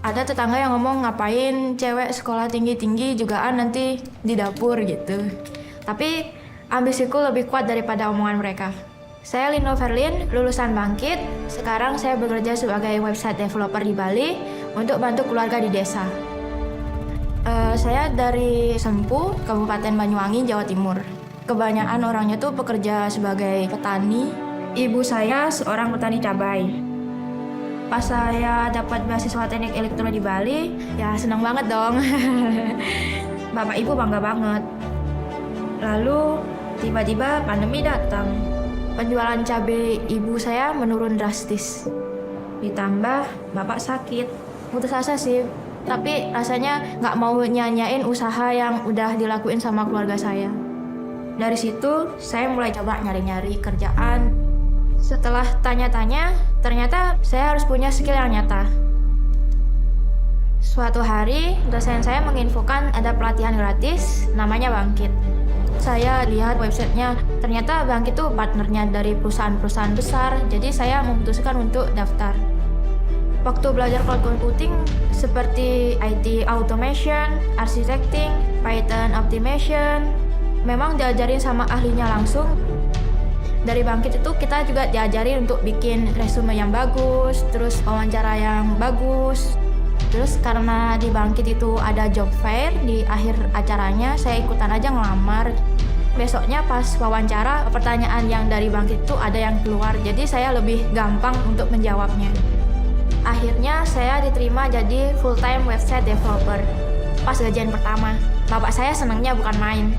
Ada tetangga yang ngomong ngapain cewek sekolah tinggi-tinggi jugaan nanti di dapur gitu. Tapi ambisiku lebih kuat daripada omongan mereka. Saya Lino Verlin, lulusan Bangkit. Sekarang saya bekerja sebagai website developer di Bali untuk bantu keluarga di desa. Saya dari Sempu, Kabupaten Banyuwangi, Jawa Timur. Kebanyakan orangnya tuh bekerja sebagai petani. Ibu saya seorang petani cabai. Pas saya dapat beasiswa teknik elektro di Bali, ya senang banget dong. Bapak ibu bangga banget. Lalu tiba-tiba pandemi datang. Penjualan cabai ibu saya menurun drastis. Ditambah bapak sakit. Putus asa sih, tapi rasanya nggak mau nyanyain usaha yang udah dilakuin sama keluarga saya. Dari situ saya mulai coba nyari-nyari kerjaan. Setelah tanya-tanya, ternyata saya harus punya skill yang nyata. Suatu hari, dosen saya menginfokan ada pelatihan gratis, namanya Bangkit. Saya lihat websitenya, ternyata Bangkit itu partnernya dari perusahaan-perusahaan besar, jadi saya memutuskan untuk daftar. Waktu belajar cloud computing seperti IT automation, architecting, Python optimization, memang diajarin sama ahlinya langsung. Dari Bangkit itu kita juga diajari untuk bikin resume yang bagus, terus wawancara yang bagus. Terus karena di Bangkit itu ada job fair di akhir acaranya, saya ikutan aja ngelamar. Besoknya pas wawancara, pertanyaan yang dari Bangkit itu ada yang keluar, jadi saya lebih gampang untuk menjawabnya. Akhirnya saya diterima jadi full-time website developer. Pas gajian pertama, bapak saya senangnya bukan main.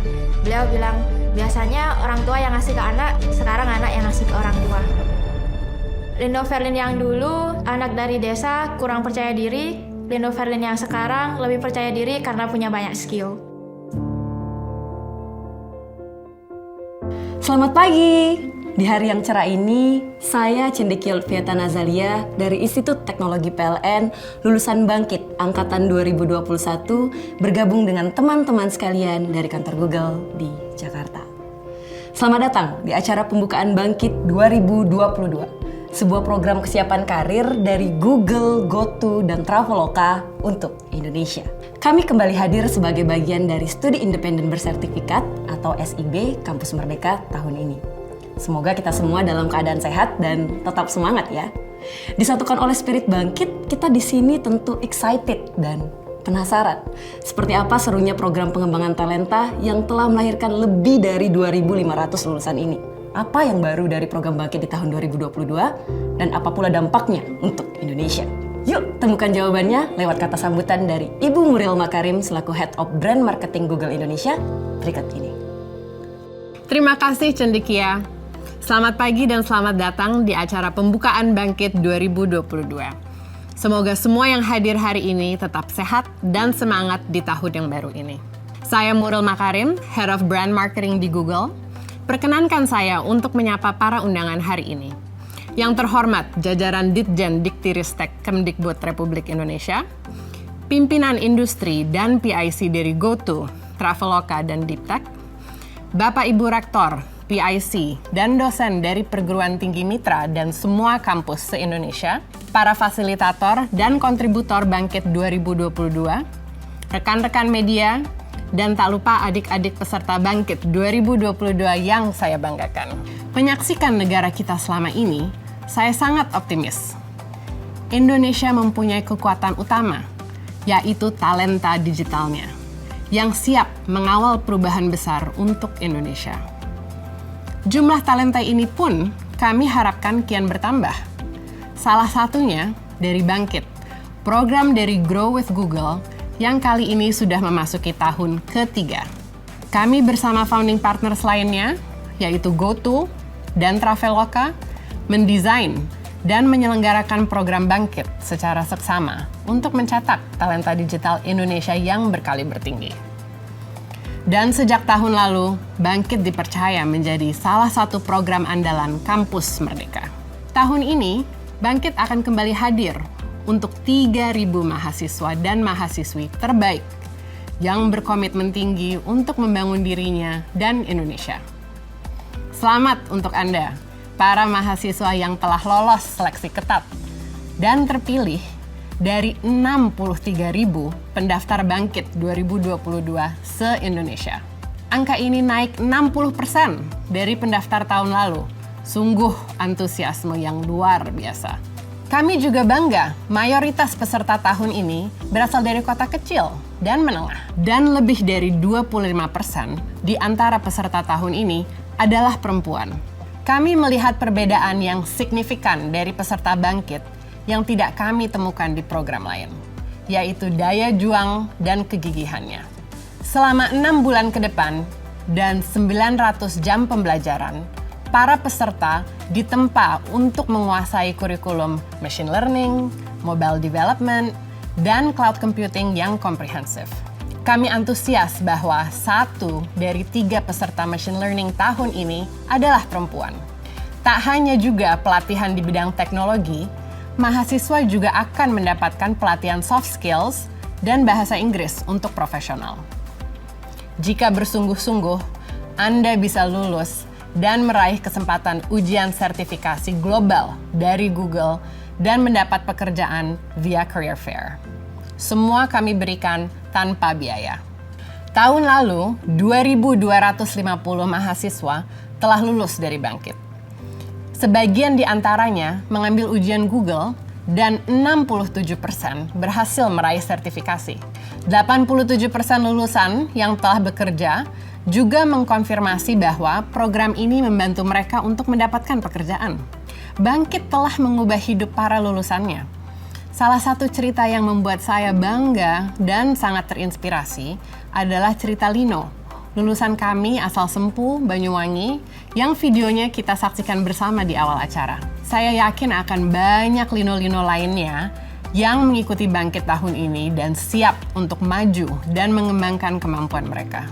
Beliau bilang, biasanya orang tua yang ngasih ke anak, sekarang anak yang ngasih ke orang tua. Lino Verlin yang dulu, anak dari desa, kurang percaya diri. Lino Verlin yang sekarang lebih percaya diri karena punya banyak skill. Selamat pagi! Di hari yang cerah ini, saya Cendekiel Vieta Nazalia dari Institut Teknologi PLN, lulusan Bangkit Angkatan 2021, bergabung dengan teman-teman sekalian dari kantor Google di Jakarta. Selamat datang di acara pembukaan Bangkit 2022, sebuah program kesiapan karir dari Google, GoTo, dan Traveloka untuk Indonesia. Kami kembali hadir sebagai bagian dari Studi Independen Bersertifikat atau SIB Kampus Merdeka tahun ini. Semoga kita semua dalam keadaan sehat dan tetap semangat ya. Disatukan oleh spirit Bangkit, kita di sini tentu excited dan penasaran. Seperti apa serunya program pengembangan talenta yang telah melahirkan lebih dari 2.500 lulusan ini. Apa yang baru dari program Bangkit di tahun 2022 dan apa pula dampaknya untuk Indonesia. Yuk temukan jawabannya lewat kata sambutan dari Ibu Muriel Makarim selaku Head of Brand Marketing Google Indonesia berikut ini. Terima kasih Cendekia. Selamat pagi dan selamat datang di acara pembukaan Bangkit 2022. Semoga semua yang hadir hari ini tetap sehat dan semangat di tahun yang baru ini. Saya Muriel Makarim, Head of Brand Marketing di Google. Perkenankan saya untuk menyapa para undangan hari ini. Yang terhormat jajaran Ditjen Diktiristek Kemdikbud Republik Indonesia, pimpinan industri dan PIC dari GoTo, Traveloka, dan Diptek, Bapak Ibu Rektor, PIC, dan dosen dari perguruan tinggi mitra dan semua kampus se-Indonesia, para fasilitator dan kontributor Bangkit 2022, rekan-rekan media, dan tak lupa adik-adik peserta Bangkit 2022 yang saya banggakan. Menyaksikan negara kita selama ini, saya sangat optimis. Indonesia mempunyai kekuatan utama, yaitu talenta digitalnya, yang siap mengawal perubahan besar untuk Indonesia. Jumlah talenta ini pun kami harapkan kian bertambah. Salah satunya dari Bangkit, program dari Grow with Google yang kali ini sudah memasuki tahun ketiga. Kami bersama founding partners lainnya, yaitu GoTo dan Traveloka, mendesain dan menyelenggarakan program Bangkit secara seksama untuk mencetak talenta digital Indonesia yang berkaliber tinggi. Dan sejak tahun lalu, Bangkit dipercaya menjadi salah satu program andalan Kampus Merdeka. Tahun ini, Bangkit akan kembali hadir untuk 3.000 mahasiswa dan mahasiswi terbaik yang berkomitmen tinggi untuk membangun dirinya dan Indonesia. Selamat untuk Anda, para mahasiswa yang telah lolos seleksi ketat dan terpilih dari 63.000 pendaftar Bangkit 2022 se-Indonesia. Angka ini naik 60% dari pendaftar tahun lalu. Sungguh antusiasme yang luar biasa. Kami juga bangga, mayoritas peserta tahun ini berasal dari kota kecil dan menengah. Dan lebih dari 25% di antara peserta tahun ini adalah perempuan. Kami melihat perbedaan yang signifikan dari peserta Bangkit yang tidak kami temukan di program lain, yaitu daya juang dan kegigihannya. Selama 6 bulan ke depan dan 900 jam pembelajaran, para peserta ditempa untuk menguasai kurikulum machine learning, mobile development, dan cloud computing yang komprehensif. Kami antusias bahwa 1 dari 3 peserta machine learning tahun ini adalah perempuan. Tak hanya juga pelatihan di bidang teknologi, mahasiswa juga akan mendapatkan pelatihan soft skills dan bahasa Inggris untuk profesional. Jika bersungguh-sungguh, Anda bisa lulus dan meraih kesempatan ujian sertifikasi global dari Google dan mendapat pekerjaan via career fair. Semua kami berikan tanpa biaya. Tahun lalu, 2.250 mahasiswa telah lulus dari Bangkit. Sebagian di antaranya mengambil ujian Google dan 67% berhasil meraih sertifikasi. 87% lulusan yang telah bekerja juga mengkonfirmasi bahwa program ini membantu mereka untuk mendapatkan pekerjaan. Bangkit telah mengubah hidup para lulusannya. Salah satu cerita yang membuat saya bangga dan sangat terinspirasi adalah cerita Lino, lulusan kami asal Sempu, Banyuwangi, yang videonya kita saksikan bersama di awal acara. Saya yakin akan banyak Lino-Lino lainnya yang mengikuti Bangkit tahun ini dan siap untuk maju dan mengembangkan kemampuan mereka.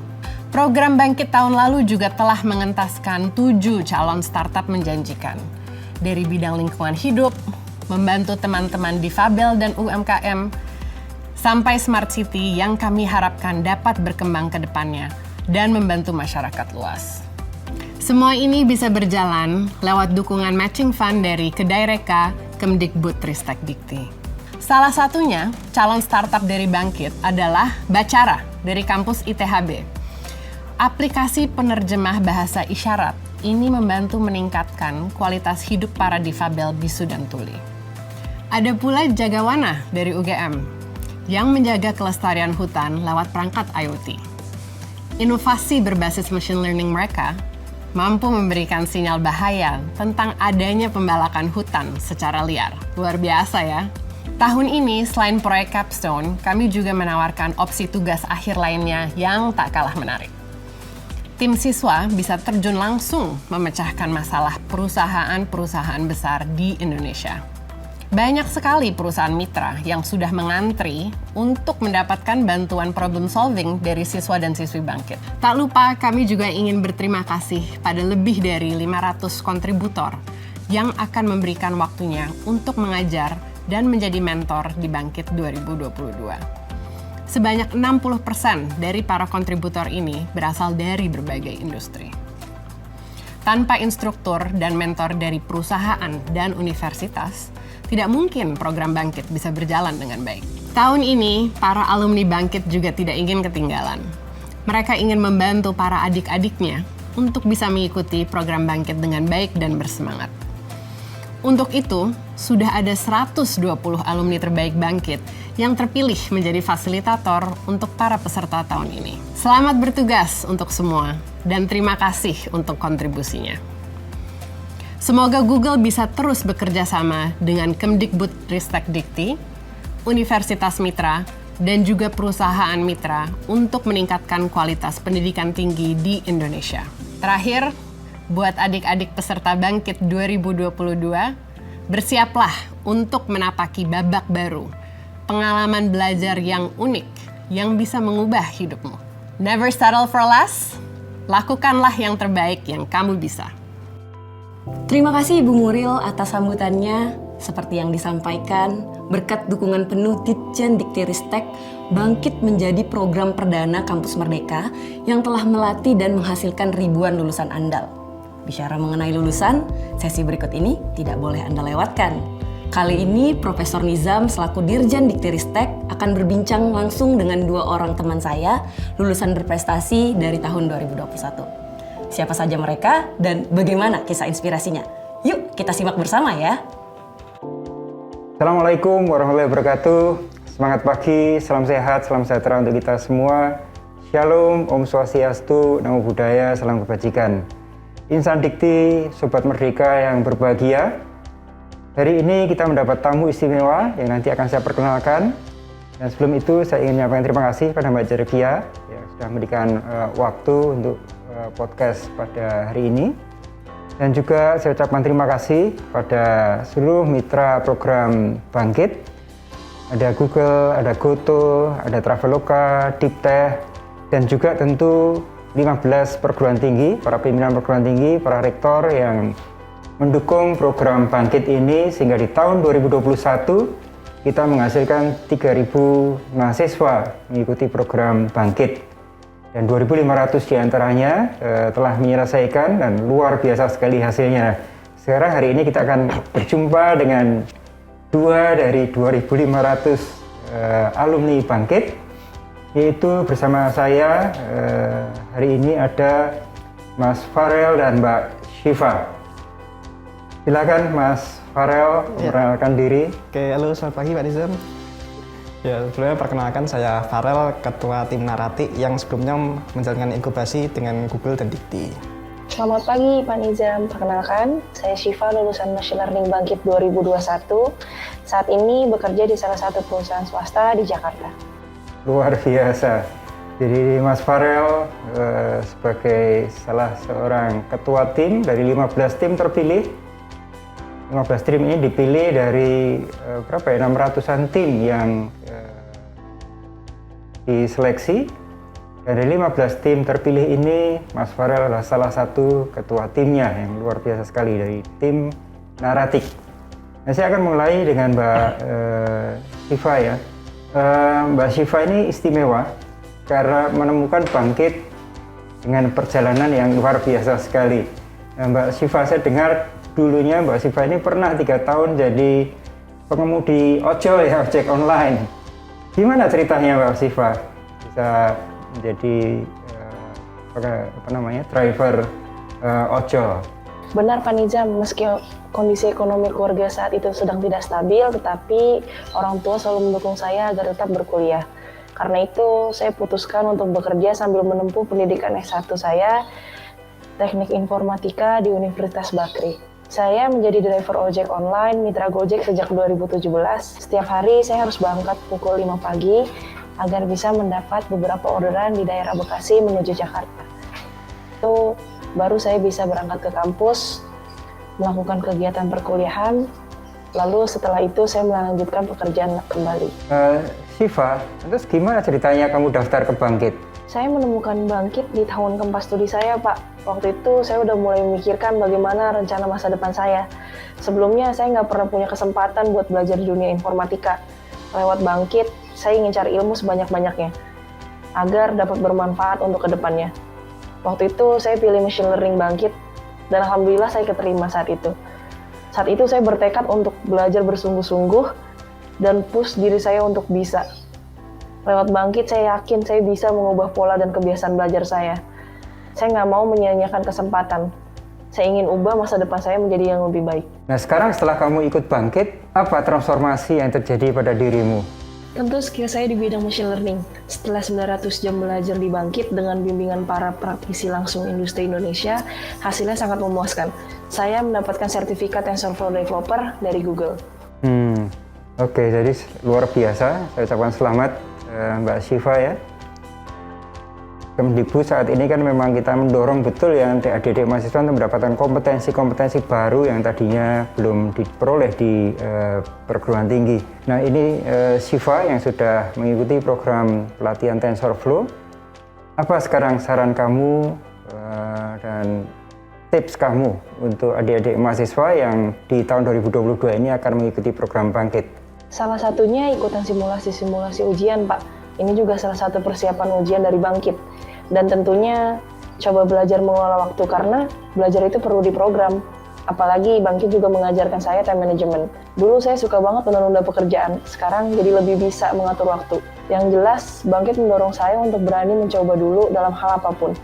Program Bangkit tahun lalu juga telah mengentaskan 7 calon startup menjanjikan. Dari bidang lingkungan hidup, membantu teman-teman difabel dan UMKM, sampai smart city yang kami harapkan dapat berkembang ke depannya dan membantu masyarakat luas. Semua ini bisa berjalan lewat dukungan matching fund dari Kedai Reka Kemdikbudristek Dikti. Salah satunya, calon startup dari Bangkit adalah Bacara dari kampus ITHB. Aplikasi penerjemah bahasa isyarat ini membantu meningkatkan kualitas hidup para difabel bisu dan tuli. Ada pula Jagawana dari UGM yang menjaga kelestarian hutan lewat perangkat IoT. Inovasi berbasis machine learning mereka mampu memberikan sinyal bahaya tentang adanya pembalakan hutan secara liar. Luar biasa ya. Tahun ini, selain proyek Capstone, kami juga menawarkan opsi tugas akhir lainnya yang tak kalah menarik. Tim siswa bisa terjun langsung memecahkan masalah perusahaan-perusahaan besar di Indonesia. Banyak sekali perusahaan mitra yang sudah mengantri untuk mendapatkan bantuan problem solving dari siswa dan siswi Bangkit. Tak lupa, kami juga ingin berterima kasih pada lebih dari 500 kontributor yang akan memberikan waktunya untuk mengajar dan menjadi mentor di Bangkit 2022. Sebanyak 60% dari para kontributor ini berasal dari berbagai industri. Tanpa instruktur dan mentor dari perusahaan dan universitas, tidak mungkin program Bangkit bisa berjalan dengan baik. Tahun ini, para alumni Bangkit juga tidak ingin ketinggalan. Mereka ingin membantu para adik-adiknya untuk bisa mengikuti program Bangkit dengan baik dan bersemangat. Untuk itu, sudah ada 120 alumni terbaik Bangkit yang terpilih menjadi fasilitator untuk para peserta tahun ini. Selamat bertugas untuk semua, dan terima kasih untuk kontribusinya. Semoga Google bisa terus bekerja sama dengan Kemdikbudristek Dikti, Universitas Mitra, dan juga perusahaan mitra untuk meningkatkan kualitas pendidikan tinggi di Indonesia. Terakhir, buat adik-adik peserta Bangkit 2022, bersiaplah untuk menapaki babak baru, pengalaman belajar yang unik yang bisa mengubah hidupmu. Never settle for less, lakukanlah yang terbaik yang kamu bisa. Terima kasih Ibu Muril atas sambutannya. Seperti yang disampaikan, berkat dukungan penuh Ditjen Diktiristek, Bangkit menjadi program perdana Kampus Merdeka yang telah melatih dan menghasilkan ribuan lulusan andal. Bicara mengenai lulusan, sesi berikut ini tidak boleh Anda lewatkan. Kali ini Profesor Nizam selaku Dirjen Diktiristek akan berbincang langsung dengan 2 orang teman saya lulusan berprestasi dari tahun 2021. Siapa saja mereka dan bagaimana kisah inspirasinya? Yuk kita simak bersama ya. Assalamualaikum warahmatullahi wabarakatuh. Semangat pagi, salam sehat, salam sejahtera untuk kita semua. Shalom, Om Swastiastu, Namo Buddhaya, salam kebajikan. Insan Dikti, Sobat Merdeka yang berbahagia. Hari ini kita mendapat tamu istimewa yang nanti akan saya perkenalkan. Dan sebelum itu saya ingin menyampaikan terima kasih pada Mbak Jerevia yang sudah memberikan waktu untuk podcast pada hari ini. Dan juga saya ucapkan terima kasih pada seluruh mitra program Bangkit. Ada Google, ada Goto, ada Traveloka, Dipteh, dan juga tentu 15 perguruan tinggi, para pimpinan perguruan tinggi, para rektor yang mendukung program Bangkit ini sehingga di tahun 2021 kita menghasilkan 3.000 mahasiswa mengikuti program Bangkit dan 2.500 diantaranya telah menyelesaikan dan luar biasa sekali hasilnya. Sekarang hari ini kita akan berjumpa dengan 2 dari 2.500 alumni Bangkit, yaitu bersama saya hari ini ada Mas Farel dan Mbak Syifa. Silakan Mas Farel memperkenalkan diri. Oke, halo selamat pagi Pak Nizam. Ya, sebelumnya perkenalkan saya Farel, Ketua Tim Narati yang sebelumnya menjalankan inkubasi dengan Google dan Dikti. Selamat pagi Pak Nizam, perkenalkan saya Syifa lulusan Machine Learning Bangkit 2021. Saat ini bekerja di salah satu perusahaan swasta di Jakarta. Luar biasa. Jadi Mas Farel sebagai salah seorang ketua tim dari 15 tim terpilih. 15 tim ini dipilih dari 600-an tim yang diseleksi. Dan dari 15 tim terpilih ini, Mas Farel adalah salah satu ketua timnya yang luar biasa sekali dari tim Naratik. Nah, saya akan mulai dengan Mbak Syifa ya. Mbak Syifa ini istimewa karena menemukan Bangkit dengan perjalanan yang luar biasa sekali. Nah, Mbak Syifa, saya dengar dulunya Mbak Syifa ini pernah 3 tahun jadi pengemudi ojol ya, ojek online. Gimana ceritanya Mbak Syifa bisa menjadi driver ojol? Benar Pak Nizam, meski kondisi ekonomi keluarga saat itu sedang tidak stabil, tetapi orang tua selalu mendukung saya agar tetap berkuliah. Karena itu saya putuskan untuk bekerja sambil menempuh pendidikan S1 saya, Teknik Informatika di Universitas Bakri. Saya menjadi driver ojek online mitra Gojek sejak 2017. Setiap hari saya harus berangkat pukul 5 pagi agar bisa mendapat beberapa orderan di daerah Bekasi menuju Jakarta. Itu baru saya bisa berangkat ke kampus, melakukan kegiatan perkuliahan, lalu setelah itu saya melanjutkan pekerjaan kembali. Syifa, terus gimana ceritanya kamu daftar ke Bangkit? Saya menemukan Bangkit di tahun keempat studi saya, Pak. Waktu itu saya udah mulai memikirkan bagaimana rencana masa depan saya. Sebelumnya saya nggak pernah punya kesempatan buat belajar di dunia informatika. Lewat Bangkit, saya ingin cari ilmu sebanyak-banyaknya agar dapat bermanfaat untuk kedepannya. Waktu itu saya pilih Machine Learning Bangkit dan alhamdulillah saya keterima saat itu. Saat itu saya bertekad untuk belajar bersungguh-sungguh dan push diri saya untuk bisa. Lewat Bangkit saya yakin saya bisa mengubah pola dan kebiasaan belajar saya. Saya nggak mau menyia-nyiakan kesempatan. Saya ingin ubah masa depan saya menjadi yang lebih baik. Nah sekarang setelah kamu ikut Bangkit, apa transformasi yang terjadi pada dirimu? Tentu skill saya di bidang machine learning. Setelah 900 jam belajar di Bangkit dengan bimbingan para praktisi langsung industri Indonesia, hasilnya sangat memuaskan. Saya mendapatkan sertifikat TensorFlow Developer dari Google. Oke, jadi luar biasa. Saya ucapkan selamat Mbak Syifa ya. Kemdikbud saat ini kan memang kita mendorong betul ya adik-adik mahasiswa untuk mendapatkan kompetensi-kompetensi baru yang tadinya belum diperoleh di perguruan tinggi. Nah ini Syifa yang sudah mengikuti program pelatihan TensorFlow. Apa sekarang saran kamu dan tips kamu untuk adik-adik mahasiswa yang di tahun 2022 ini akan mengikuti program Bangkit? Salah satunya ikutan simulasi-simulasi ujian, Pak. Ini juga salah satu persiapan ujian dari Bangkit. Dan tentunya coba belajar mengelola waktu karena belajar itu perlu diprogram. Apalagi Bangkit juga mengajarkan saya time management. Dulu saya suka banget menunda pekerjaan, sekarang jadi lebih bisa mengatur waktu. Yang jelas, Bangkit mendorong saya untuk berani mencoba dulu dalam hal apapun.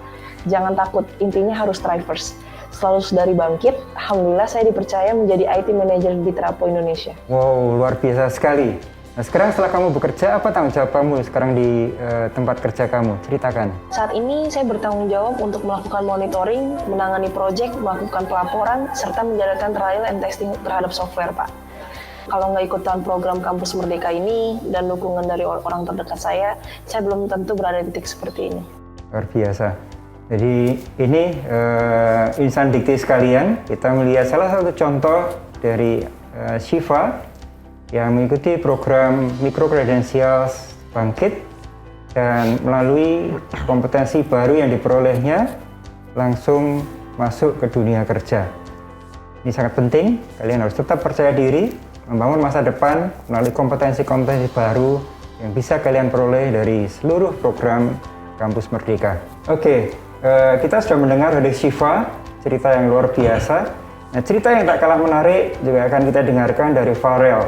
Jangan takut, intinya harus try first. Selalu dari Bangkit, alhamdulillah saya dipercaya menjadi IT Manager di Trapo Indonesia. Wow, luar biasa sekali. Nah, sekarang setelah kamu bekerja, apa tanggung jawab kamu sekarang di tempat kerja kamu? Ceritakan. Saat ini saya bertanggung jawab untuk melakukan monitoring, menangani proyek, melakukan pelaporan, serta menjalankan trial and testing terhadap software, Pak. Kalau nggak ikutan program Kampus Merdeka ini dan dukungan dari orang terdekat saya belum tentu berada di titik seperti ini. Luar biasa. Jadi ini insan dikti sekalian, kita melihat salah satu contoh dari Syifa yang mengikuti program Microcredentials Bangkit dan melalui kompetensi baru yang diperolehnya langsung masuk ke dunia kerja. Ini sangat penting, kalian harus tetap percaya diri, membangun masa depan melalui kompetensi-kompetensi baru yang bisa kalian peroleh dari seluruh program Kampus Merdeka. Oke, kita sudah mendengar dari Syifa, cerita yang luar biasa. Nah, cerita yang tak kalah menarik juga akan kita dengarkan dari Farel.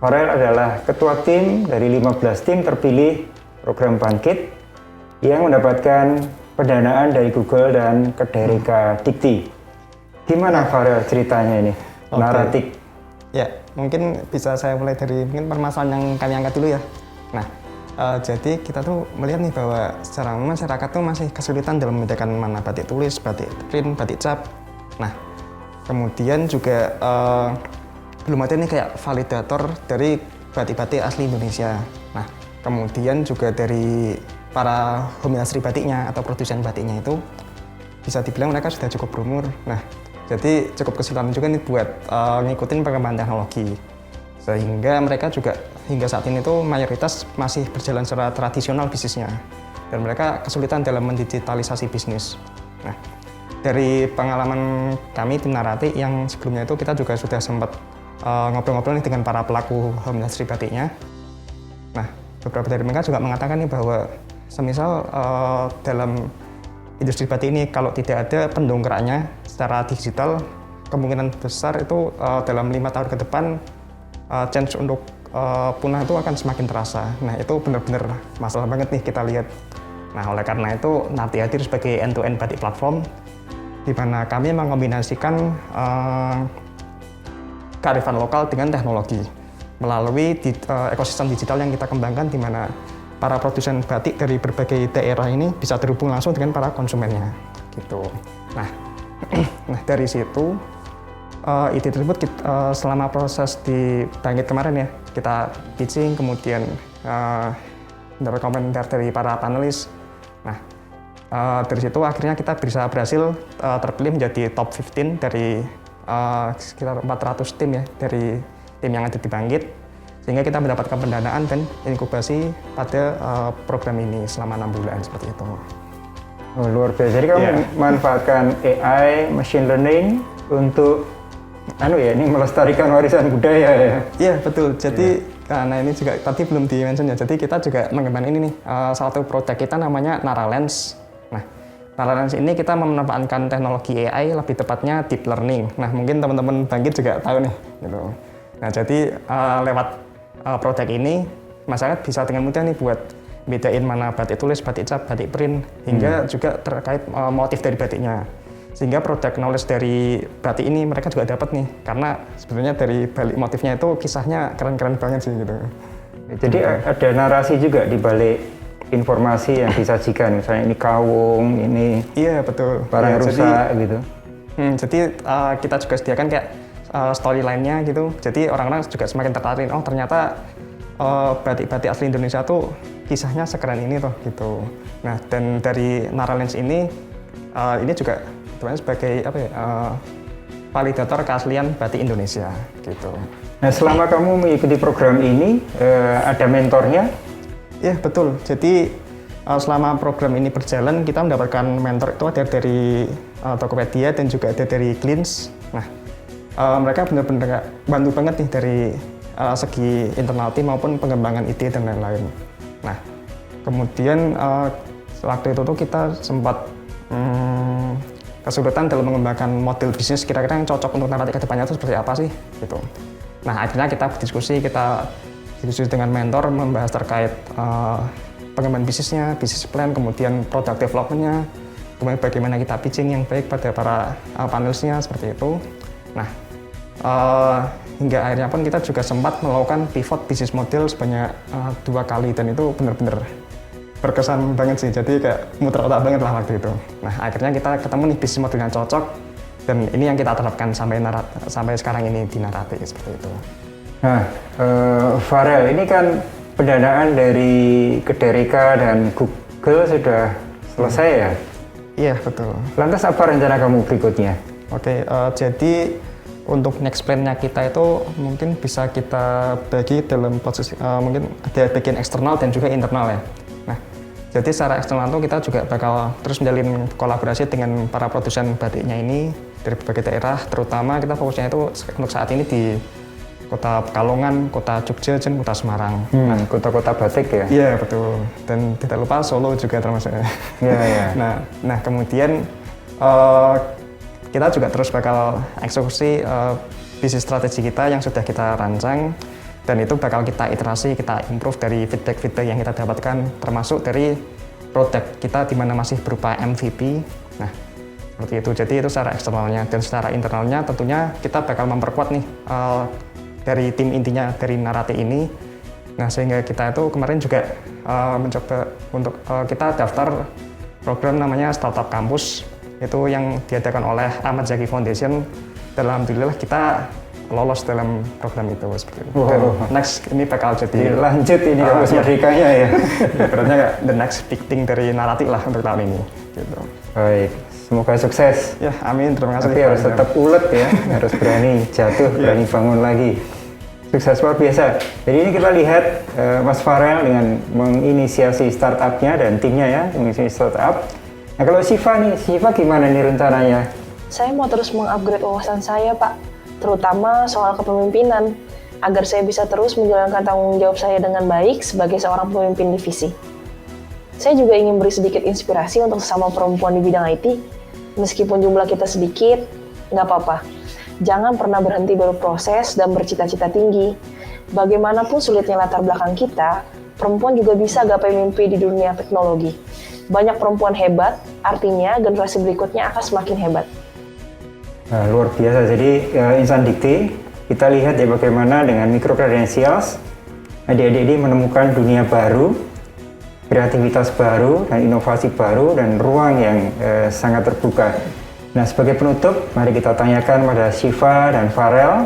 Farel adalah ketua tim dari 15 tim terpilih program Bangkit yang mendapatkan pendanaan dari Google dan Kedereka Dikti. Gimana Farel ceritanya ini? Naratik. Ya, mungkin bisa saya mulai dari mungkin permasalahan yang kami angkat dulu ya. Nah, jadi kita tuh melihat nih bahwa secara umum masyarakat tuh masih kesulitan dalam membedakan mana batik tulis, batik print, batik cap. Nah, kemudian juga belum ada nih kayak validator dari batik-batik asli Indonesia. Nah, kemudian juga dari para home industry batiknya atau produsen batiknya itu bisa dibilang mereka sudah cukup berumur. Nah, jadi cukup kesulitan juga nih buat ngikutin perkembangan teknologi. Sehingga mereka juga hingga saat ini tuh mayoritas masih berjalan secara tradisional bisnisnya. Dan mereka kesulitan dalam mendigitalisasi bisnis. Nah, dari pengalaman kami tim Narati yang sebelumnya itu kita juga sudah sempat ngobrol-ngobrol nih dengan para pelaku home industry batiknya. Nah, beberapa dari mereka juga mengatakan nih bahwa semisal dalam industri batik ini kalau tidak ada pendongkraknya secara digital, kemungkinan besar itu dalam 5 tahun ke depan chance untuk punah itu akan semakin terasa. Nah, itu benar-benar masalah banget nih kita lihat. Nah, oleh karena itu Narati hadir sebagai end-to-end batik platform di mana kami mengombinasikan kearifan lokal dengan teknologi melalui ekosistem digital yang kita kembangkan di mana para produsen batik dari berbagai daerah ini bisa terhubung langsung dengan para konsumennya gitu. Nah, dari situ ide tersebut selama proses di Bangkit kemarin ya kita pitching, kemudian mendapat komentar dari para panelis. Nah, dari situ akhirnya kita bisa berhasil terpilih menjadi top 15 dari sekitar 400 tim ya dari tim yang ada di Bangkit, sehingga kita mendapatkan pendanaan dan inkubasi pada program ini selama 6 bulan seperti itu. Oh, luar biasa. Jadi kamu manfaatkan AI, machine learning untuk ini melestarikan warisan budaya ya? Iya betul. Jadi karena ini juga tadi belum di-mention ya. Jadi kita juga mengembangkan ini nih salah satu produk kita namanya Naralens. Nah, Naralens ini kita memanfaatkan teknologi AI, lebih tepatnya deep learning. Nah, mungkin teman-teman Bangkit juga tahu nih. Gitu. Nah, jadi lewat produk ini masyarakat bisa dengan mudah nih buat bedain mana batik tulis, batik cap, batik print, hingga juga terkait motif dari batiknya. Sehingga produk knowledge dari batik ini mereka juga dapat nih, karena sebenarnya dari balik motifnya itu kisahnya keren-keren banget sih gitu. Jadi ada narasi juga di balik informasi yang disajikan, misalnya ini kawung, ini betul. barang rusak gitu. Jadi kita juga sediakan kayak storyline-nya gitu. Jadi orang-orang juga semakin tertarik, oh ternyata batik-batik asli Indonesia tuh kisahnya sekeren ini tuh gitu. Nah, dan dari Naralens ini juga sebagai validator keaslian batik Indonesia gitu. Nah, selama kamu mengikuti program ini ada mentornya? Iya betul. Jadi selama program ini berjalan kita mendapatkan mentor itu ada dari Tokopedia dan juga ada dari Cleans. Nah, mereka benar-benar bantu banget nih dari segi internal tim maupun pengembangan ide dan lain-lain. Nah, kemudian waktu itu tuh kita sempat kesulitan dalam mengembangkan model bisnis kira-kira yang cocok untuk Narati ke depannya itu seperti apa sih gitu. Nah akhirnya kita diskusi dengan mentor membahas terkait pengembangan bisnisnya, bisnis plan, kemudian product development-nya, kemudian bagaimana kita pitching yang baik pada para panelisnya seperti itu. Nah hingga akhirnya pun kita juga sempat melakukan pivot bisnis model sebanyak 2 kali dan itu benar-benar berkesan banget sih, jadi kayak muter otak banget lah waktu itu. Nah akhirnya kita ketemu nih bisnis model yang cocok dan ini yang kita terapkan sampai sekarang ini di Narati seperti itu. Nah, Farel, ini kan pendanaan dari Kederika dan Google sudah selesai ya? Iya betul. Lantas apa rencana kamu berikutnya? Oke, jadi untuk next plan-nya kita itu mungkin bisa kita bagi dalam posisi mungkin ada bagian eksternal dan juga internal ya. Nah, jadi secara eksternal itu kita juga bakal terus menjalin kolaborasi dengan para produsen batiknya ini dari berbagai daerah, terutama kita fokusnya itu untuk saat ini di Kota Pekalongan, Kota Jogja, dan Kota Semarang. Kota-kota batik ya? Iya betul. Dan tidak lupa Solo juga termasuk. Iya ya. Nah kemudian kita juga terus bakal eksekusi bisnis strategi kita yang sudah kita rancang dan itu bakal kita iterasi, kita improve dari feedback yang kita dapatkan termasuk dari produk kita di mana masih berupa MVP. Nah seperti itu. Jadi itu secara eksternalnya dan secara internalnya tentunya kita bakal memperkuat nih dari tim intinya dari Narati ini. Nah sehingga kita itu kemarin juga mencoba untuk kita daftar program namanya Startup Campus itu yang diadakan oleh Ahmad Zaki Foundation dan alhamdulillah kita lolos dalam program itu seperti itu. Dan next ini bakal jadi lanjut ini kampus merdekanya ya. Berarti kayak the next big thing dari Narati lah untuk tahun ini gitu. Baik, semoga sukses. Ya amin, terima kasih. Tapi harus tetap ulet ya, harus berani jatuh, berani bangun lagi. Sukses luar biasa. Jadi ini kita lihat Mas Farel dengan menginisiasi startupnya dan timnya ya, menginisiasi startup. Nah kalau Siva nih, Siva gimana nih rencananya? Saya mau terus mengupgrade wawasan saya, Pak, terutama soal kepemimpinan, agar saya bisa terus menjalankan tanggung jawab saya dengan baik sebagai seorang pemimpin divisi. Saya juga ingin beri sedikit inspirasi untuk sesama perempuan di bidang IT. Meskipun jumlah kita sedikit, nggak apa-apa. Jangan pernah berhenti berproses dan bercita-cita tinggi. Bagaimanapun sulitnya latar belakang kita, perempuan juga bisa gapai mimpi di dunia teknologi. Banyak perempuan hebat, artinya generasi berikutnya akan semakin hebat. Nah, luar biasa. Jadi Insan Dikti, kita lihat ya bagaimana dengan micro credentials, adik-adik ini menemukan dunia baru, kreativitas baru, dan inovasi baru, dan ruang yang sangat terbuka. Nah, sebagai penutup, mari kita tanyakan pada Siva dan Farel,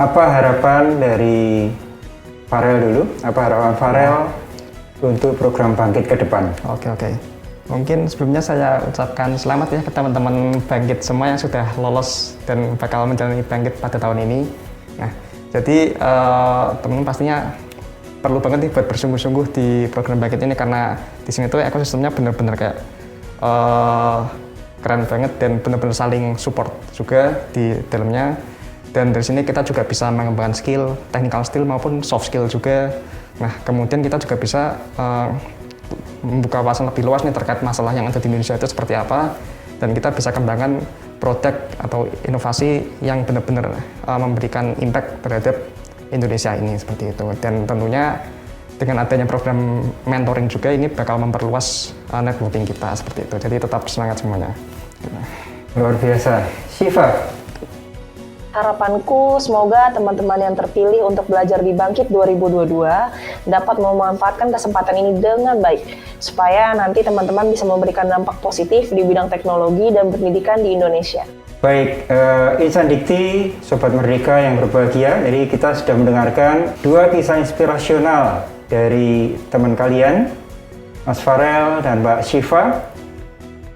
apa harapan dari Farel dulu? Apa harapan Farel untuk program Bangkit ke depan? Oke. Mungkin sebelumnya saya ucapkan selamat ya ke teman-teman Bangkit semua yang sudah lolos dan bakal menjalani Bangkit pada tahun ini. Nah, jadi teman-teman pastinya perlu banget nih buat bersungguh-sungguh di program Bangkit ini karena di sini tuh ekosistemnya benar-benar kayak keren banget dan benar-benar saling support juga di dalamnya. Dan dari sini kita juga bisa mengembangkan skill, technical skill maupun soft skill juga. Nah, kemudian kita juga bisa membuka wawasan lebih luas nih terkait masalah yang ada di Indonesia itu seperti apa. Dan kita bisa kembangkan produk atau inovasi yang benar-benar memberikan impact terhadap Indonesia ini seperti itu. Dan tentunya dengan adanya program mentoring juga ini bakal memperluas networking kita seperti itu. Jadi tetap semangat semuanya. Luar biasa. Siva? Harapanku semoga teman-teman yang terpilih untuk belajar di Bangkit 2022 dapat memanfaatkan kesempatan ini dengan baik, supaya nanti teman-teman bisa memberikan dampak positif di bidang teknologi dan pendidikan di Indonesia. Baik, Insan Dikti, Sobat Merdeka yang berbahagia, jadi kita sudah mendengarkan 2 kisah inspirasional dari teman kalian, Mas Farel dan Mbak Siva.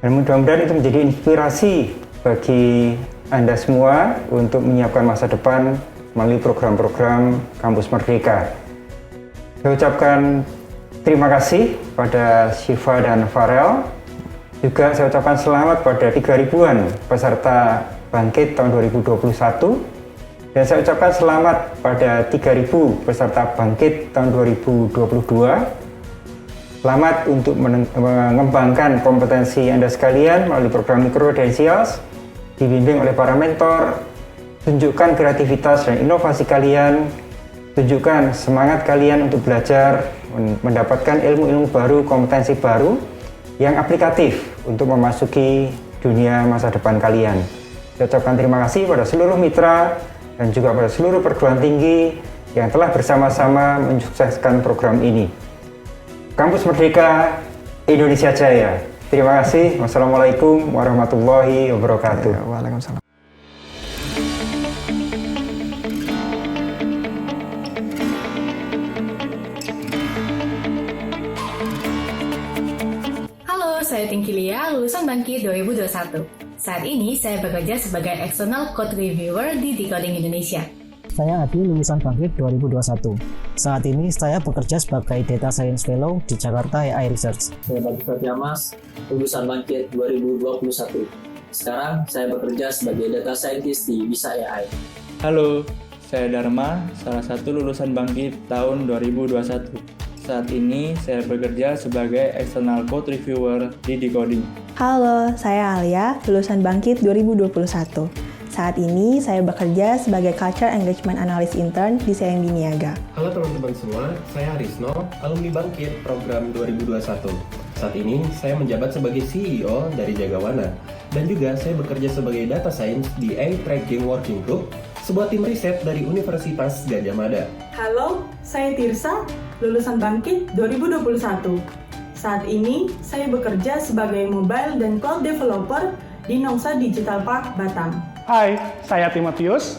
Dan mudah-mudahan itu menjadi inspirasi bagi Anda semua untuk menyiapkan masa depan melalui program-program Kampus Merdeka. Saya ucapkan terima kasih pada Siva dan Farel. Juga saya ucapkan selamat pada 3.000-an peserta Bangkit tahun 2021. Dan saya ucapkan selamat pada 3.000 peserta Bangkit tahun 2022. Selamat untuk mengembangkan kompetensi Anda sekalian melalui program Micro-Credentials, dibimbing oleh para mentor. Tunjukkan kreativitas dan inovasi kalian, tunjukkan semangat kalian untuk belajar, mendapatkan ilmu-ilmu baru, kompetensi baru yang aplikatif untuk memasuki dunia masa depan kalian. Saya ucapkan terima kasih pada seluruh mitra dan juga pada seluruh perguruan tinggi yang telah bersama-sama mensukseskan program ini. Kampus Merdeka Indonesia Jaya. Terima kasih. Wassalamualaikum warahmatullahi wabarakatuh. Waalaikumsalam. Halo, saya Tingki Lia, lulusan Bangkit 2021. Saat ini saya bekerja sebagai External Code Reviewer di Decoding Indonesia. Saya Adi, lulusan Bangkit 2021. Saat ini saya bekerja sebagai Data Science Fellow di Jakarta AI Research. Saya Bagus Fatiamas, lulusan Bangkit 2021. Sekarang saya bekerja sebagai Data Scientist di Bisa AI. Halo, saya Dharma, salah satu lulusan Bangkit tahun 2021. Saat ini saya bekerja sebagai External Code Reviewer di Decoding. Halo, saya Alia, lulusan Bangkit 2021. Saat ini saya bekerja sebagai Culture Engagement Analyst Intern di CMB Niaga. Halo teman-teman semua, saya Arisno, alumni Bangkit program 2021. Saat ini saya menjabat sebagai CEO dari Jagawana dan juga saya bekerja sebagai Data Science di Eye Tracking Working Group, sebuah tim riset dari Universitas Gadjah Mada. Halo, saya Tirsa, lulusan Bangkit 2021. Saat ini saya bekerja sebagai Mobile dan Cloud Developer di Nongsa Digital Park, Batam. Hai, saya Timotius,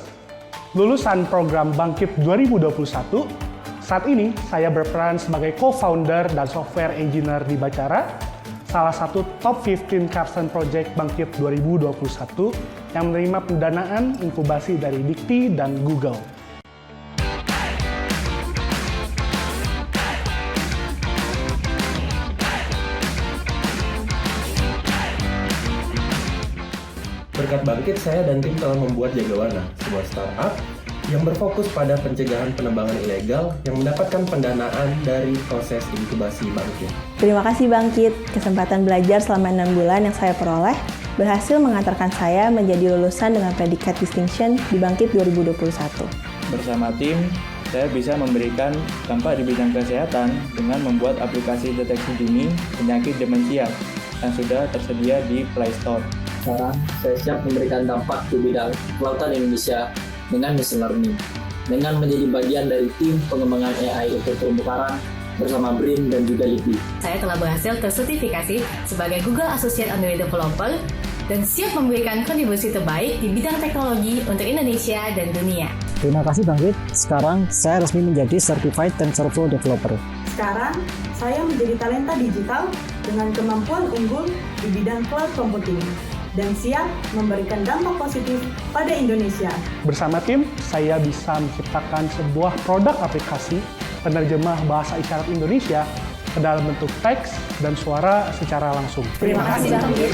lulusan program Bangkit 2021. Saat ini saya berperan sebagai co-founder dan software engineer di Bacara, salah satu top 15 capstone project Bangkit 2021 yang menerima pendanaan inkubasi dari Dikti dan Google. Berkat Bangkit, saya dan tim telah membuat Jagawana, sebuah startup yang berfokus pada pencegahan penebangan ilegal yang mendapatkan pendanaan dari proses inkubasi Bangkit. Terima kasih Bangkit, kesempatan belajar selama 6 bulan yang saya peroleh berhasil mengantarkan saya menjadi lulusan dengan predikat distinction di Bangkit 2021. Bersama tim, saya bisa memberikan dampak di bidang kesehatan dengan membuat aplikasi deteksi dini penyakit demensia yang sudah tersedia di Play Store. Sekarang saya siap memberikan dampak di bidang kelautan Indonesia dengan machine learning, dengan menjadi bagian dari tim pengembangan AI untuk terumbu karang bersama BRIN dan juga LIPI. Saya telah berhasil tersertifikasi sebagai Google Associate Android Developer dan siap memberikan kontribusi terbaik di bidang teknologi untuk Indonesia dan dunia. Terima kasih Bangkit, sekarang saya resmi menjadi Certified TensorFlow Developer. Sekarang saya menjadi talenta digital dengan kemampuan unggul di bidang cloud computing dan siap memberikan dampak positif pada Indonesia. Bersama tim, saya bisa menciptakan sebuah produk aplikasi penerjemah bahasa isyarat Indonesia ke dalam bentuk teks dan suara secara langsung. Terima kasih Bangkit.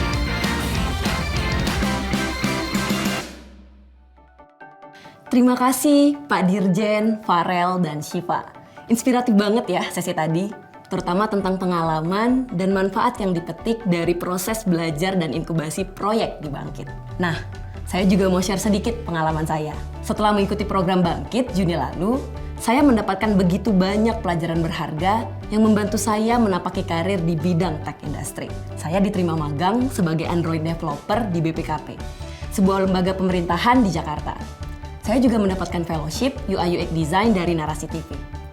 Terima kasih Pak Dirjen, Farel, dan Syifa. Inspiratif banget ya sesi tadi, terutama tentang pengalaman dan manfaat yang dipetik dari proses belajar dan inkubasi proyek di Bangkit. Nah, saya juga mau share sedikit pengalaman saya. Setelah mengikuti program Bangkit Juni lalu, saya mendapatkan begitu banyak pelajaran berharga yang membantu saya menapaki karir di bidang tech industry. Saya diterima magang sebagai Android developer di BPKP, sebuah lembaga pemerintahan di Jakarta. Saya juga mendapatkan fellowship UI UX Design dari Narasi TV.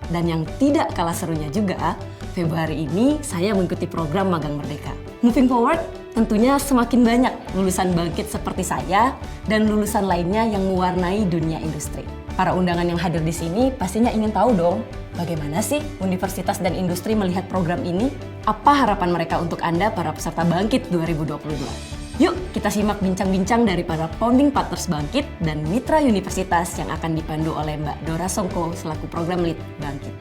Dan yang tidak kalah serunya juga, Februari ini saya mengikuti program Magang Merdeka. Moving forward, tentunya semakin banyak lulusan Bangkit seperti saya dan lulusan lainnya yang mewarnai dunia industri. Para undangan yang hadir di sini pastinya ingin tahu dong, bagaimana sih universitas dan industri melihat program ini? Apa harapan mereka untuk Anda para peserta Bangkit 2022? Yuk kita simak bincang-bincang dari para founding partners Bangkit dan mitra universitas yang akan dipandu oleh Mbak Dora Songko selaku program lead Bangkit.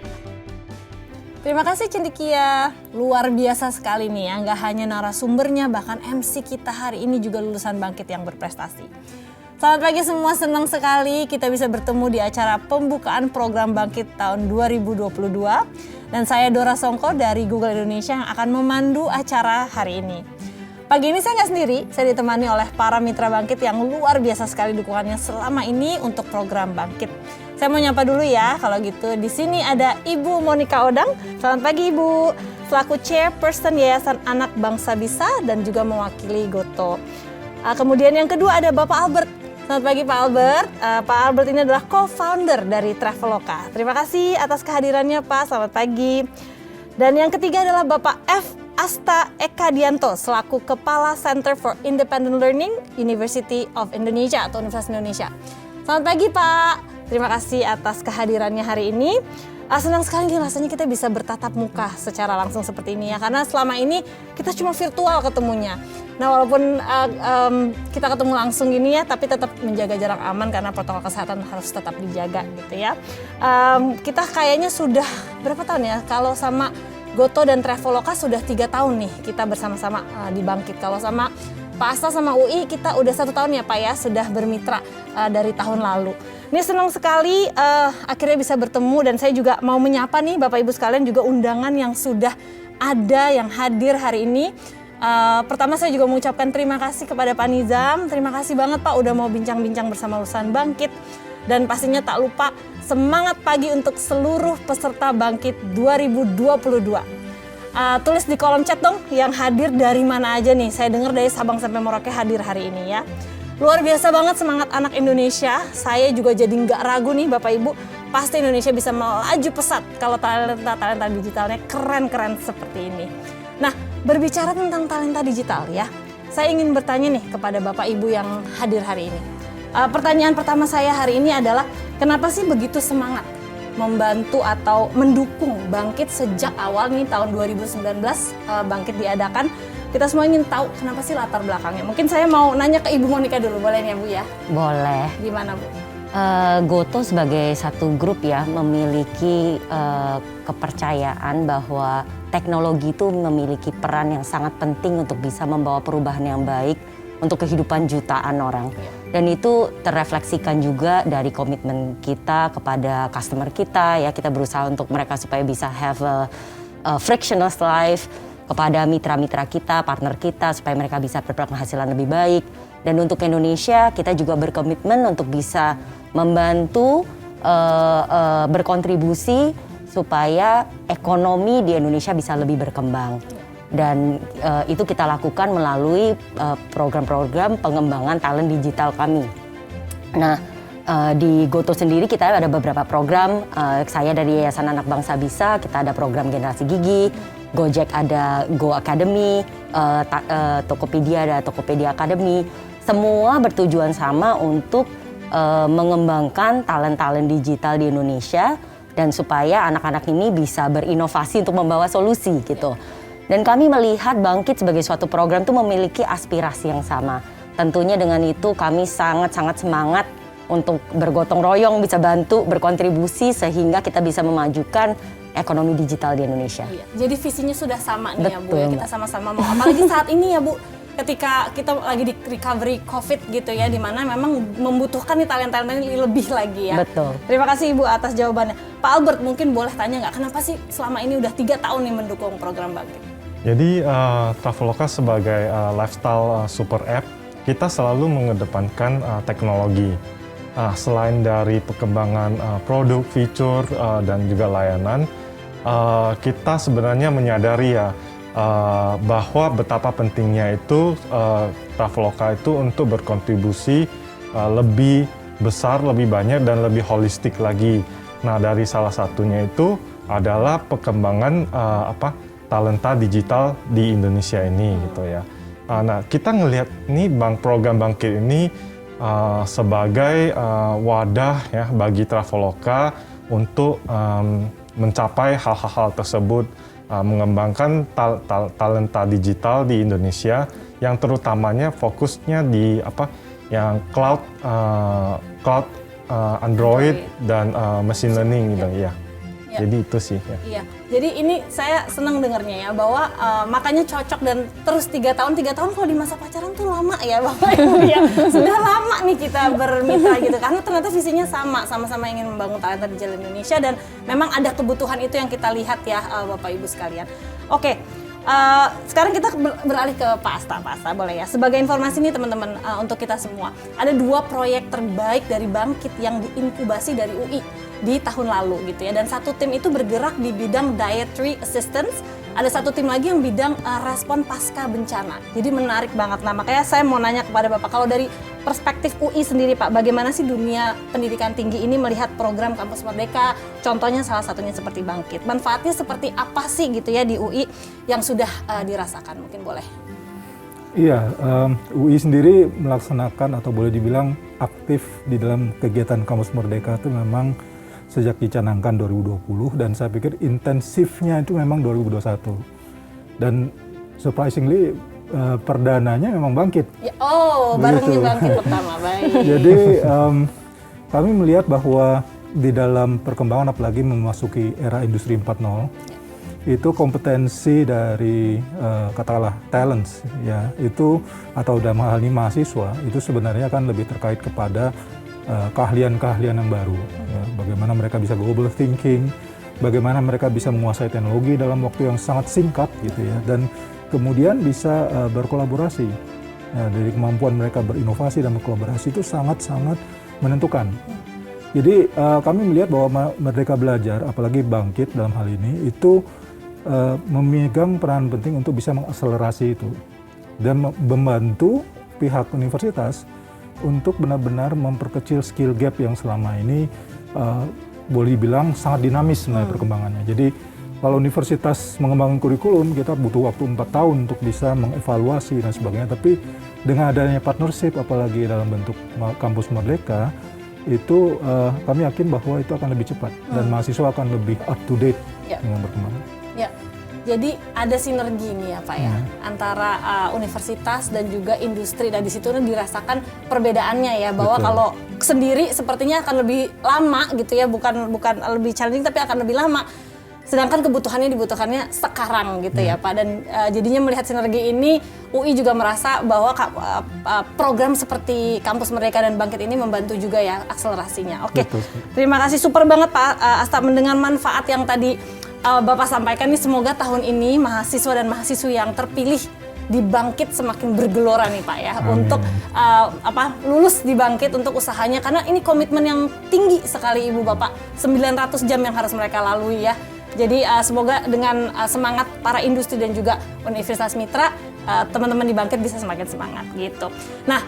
Terima kasih Cendekia, luar biasa sekali nih ya, nggak hanya narasumbernya, bahkan MC kita hari ini juga lulusan Bangkit yang berprestasi. Selamat pagi semua, senang sekali kita bisa bertemu di acara pembukaan program Bangkit tahun 2022. Dan saya Dora Songko dari Google Indonesia yang akan memandu acara hari ini. Pagi ini saya nggak sendiri, saya ditemani oleh para mitra Bangkit yang luar biasa sekali dukungannya selama ini untuk program Bangkit. Saya mau nyapa dulu ya, kalau gitu di sini ada Ibu Monica Odang. Selamat pagi Ibu, selaku Chairperson Yayasan Anak Bangsa Bisa dan juga mewakili Goto. Kemudian yang kedua ada Bapak Albert. Selamat pagi Pak Albert. Pak Albert ini adalah co-founder dari Traveloka. Terima kasih atas kehadirannya Pak, selamat pagi. Dan yang ketiga adalah Bapak F. Asta Ekadianto selaku Kepala Center for Independent Learning University of Indonesia atau Universitas Indonesia. Selamat pagi Pak, terima kasih atas kehadirannya hari ini. Senang sekali nih rasanya kita bisa bertatap muka secara langsung seperti ini ya, karena selama ini kita cuma virtual ketemunya. Nah walaupun kita ketemu langsung gini ya, tapi tetap menjaga jarak aman karena protokol kesehatan harus tetap dijaga gitu ya. Kita kayaknya sudah berapa tahun ya, kalau sama Goto dan Traveloka sudah 3 tahun nih kita bersama-sama di Bangkit. Kalau sama Pak Asta sama UI kita udah 1 tahun ya Pak ya, sudah bermitra dari tahun lalu. Ini senang sekali akhirnya bisa bertemu dan saya juga mau menyapa nih Bapak Ibu sekalian juga undangan yang sudah ada yang hadir hari ini. Pertama saya juga mengucapkan terima kasih kepada Pak Nizam, terima kasih banget Pak udah mau bincang-bincang bersama lulusan Bangkit. Dan pastinya tak lupa semangat pagi untuk seluruh peserta Bangkit 2022. Tulis di kolom chat dong yang hadir dari mana aja nih. Saya dengar dari Sabang sampai Merauke hadir hari ini ya. Luar biasa banget semangat anak Indonesia. Saya juga jadi nggak ragu nih Bapak Ibu. Pasti Indonesia bisa melaju pesat kalau talenta digitalnya keren-keren seperti ini. Nah berbicara tentang talenta digital ya. Saya ingin bertanya nih kepada Bapak Ibu yang hadir hari ini. Pertanyaan pertama saya hari ini adalah kenapa sih begitu semangat membantu atau mendukung Bangkit sejak awal nih tahun 2019 Bangkit diadakan. Kita semua ingin tahu kenapa sih latar belakangnya. Mungkin saya mau nanya ke Ibu Monica dulu, boleh nih ya Bu ya? Boleh. Gimana Bu? Goto sebagai satu grup ya memiliki kepercayaan bahwa teknologi itu memiliki peran yang sangat penting untuk bisa membawa perubahan yang baik untuk kehidupan jutaan orang. Dan itu terrefleksikan juga dari komitmen kita kepada customer kita ya, kita berusaha untuk mereka supaya bisa have a frictionless life, kepada mitra-mitra kita, partner kita supaya mereka bisa berpenghasilan lebih baik. Dan untuk Indonesia kita juga berkomitmen untuk bisa membantu berkontribusi supaya ekonomi di Indonesia bisa lebih berkembang. Dan itu kita lakukan melalui program-program pengembangan talent digital kami. Nah, di Goto sendiri kita ada beberapa program. Saya dari Yayasan Anak Bangsa Bisa, kita ada program Generasi Gigi. Gojek ada Go Academy, Tokopedia ada Tokopedia Academy. Semua bertujuan sama untuk mengembangkan talent-talent digital di Indonesia dan supaya anak-anak ini bisa berinovasi untuk membawa solusi gitu. Dan kami melihat Bangkit sebagai suatu program itu memiliki aspirasi yang sama. Tentunya dengan itu kami sangat-sangat semangat untuk bergotong royong, bisa bantu, berkontribusi sehingga kita bisa memajukan ekonomi digital di Indonesia. Iya, jadi visinya sudah sama nih ya Bu ya, kita Mbak. sama-sama mau. Apalagi saat ini ya Bu, ketika kita lagi di recovery COVID gitu ya, di mana memang membutuhkan nih talenta-talenta ini lebih lagi ya. Betul. Terima kasih Ibu atas jawabannya. Pak Albert mungkin boleh tanya nggak, kenapa sih selama ini udah 3 tahun nih mendukung program Bangkit? Jadi Traveloka sebagai lifestyle super app, kita selalu mengedepankan teknologi. Selain dari perkembangan produk, fitur, dan juga layanan, kita sebenarnya menyadari ya bahwa betapa pentingnya itu Traveloka itu untuk berkontribusi lebih besar, lebih banyak, dan lebih holistik lagi. Nah, dari salah satunya itu adalah perkembangan talenta digital di Indonesia ini gitu ya. Nah, kita ngelihat nih program Bangkit ini sebagai wadah ya bagi Traveloka untuk mencapai hal-hal tersebut, mengembangkan talenta digital di Indonesia yang terutamanya fokusnya di yang cloud, Android dan machine learning gitu ya. Ya. Jadi itu sih ya. Iya, jadi ini saya senang dengarnya ya bahwa makanya cocok dan terus 3 tahun kalau di masa pacaran tuh lama ya Bapak Ibu ya. Sudah lama nih kita bermitra gitu karena ternyata visinya sama-sama ingin membangun talenta digital Indonesia dan memang ada kebutuhan itu yang kita lihat ya Bapak Ibu sekalian. Oke. Sekarang kita beralih ke Pak Asta boleh ya. Sebagai informasi nih teman-teman untuk kita semua, ada 2 proyek terbaik dari Bangkit yang diinkubasi dari UI di tahun lalu gitu ya. Dan satu tim itu bergerak di bidang dietary assistance, ada satu tim lagi yang bidang respon pasca bencana. Jadi menarik banget. Nah makanya saya mau nanya kepada Bapak, kalau dari perspektif UI sendiri Pak, bagaimana sih dunia pendidikan tinggi ini melihat program Kampus Merdeka? Contohnya salah satunya seperti Bangkit. Manfaatnya seperti apa sih gitu ya di UI yang sudah dirasakan? Mungkin boleh. Iya, UI sendiri melaksanakan atau boleh dibilang aktif di dalam kegiatan Kampus Merdeka itu memang sejak dicanangkan 2020 dan saya pikir intensifnya itu memang 2021. Dan surprisingly perdananya memang Bangkit. Ya, bareng nih Bangkit pertama, baik. Jadi kami melihat bahwa di dalam perkembangan apalagi memasuki era industri 4.0 itu kompetensi dari katakanlah talents ya itu atau dalam hal ini mahasiswa itu sebenarnya kan lebih terkait kepada keahlian-keahlian yang baru ya, bagaimana mereka bisa global thinking, bagaimana mereka bisa menguasai teknologi dalam waktu yang sangat singkat gitu ya dan kemudian bisa berkolaborasi ya, dari kemampuan mereka berinovasi dan berkolaborasi itu sangat-sangat menentukan. Jadi kami melihat bahwa Merdeka Belajar apalagi Bangkit dalam hal ini itu memegang peran penting untuk bisa mengakselerasi itu dan membantu pihak universitas untuk benar-benar memperkecil skill gap yang selama ini boleh dibilang sangat dinamis sebenarnya perkembangannya. Jadi kalau universitas mengembangkan kurikulum kita butuh waktu 4 tahun untuk bisa mengevaluasi dan sebagainya. Tapi dengan adanya partnership apalagi dalam bentuk Kampus Merdeka itu kami yakin bahwa itu akan lebih cepat dan mahasiswa akan lebih up to date dengan perkembangan. Ya. Jadi ada sinergi nih ya Pak ya antara universitas dan juga industri dan di situ dirasakan perbedaannya ya bahwa kalau sendiri sepertinya akan lebih lama gitu ya bukan lebih challenging tapi akan lebih lama. Sedangkan kebutuhannya dibutuhkannya sekarang gitu ya Pak dan jadinya melihat sinergi ini UI juga merasa bahwa program seperti Kampus Merdeka dan Bangkit ini membantu juga ya akselerasinya. Oke. Terima kasih super banget Pak Asta mendengar manfaat yang tadi Bapak sampaikan nih semoga tahun ini mahasiswa dan mahasiswi yang terpilih di Bangkit semakin bergelora nih Pak ya untuk lulus di Bangkit untuk usahanya karena ini komitmen yang tinggi sekali Ibu Bapak 900 jam yang harus mereka lalui ya. Jadi semoga dengan semangat para industri dan juga Universitas Mitra teman-teman di Bangkit bisa semakin semangat gitu. Nah,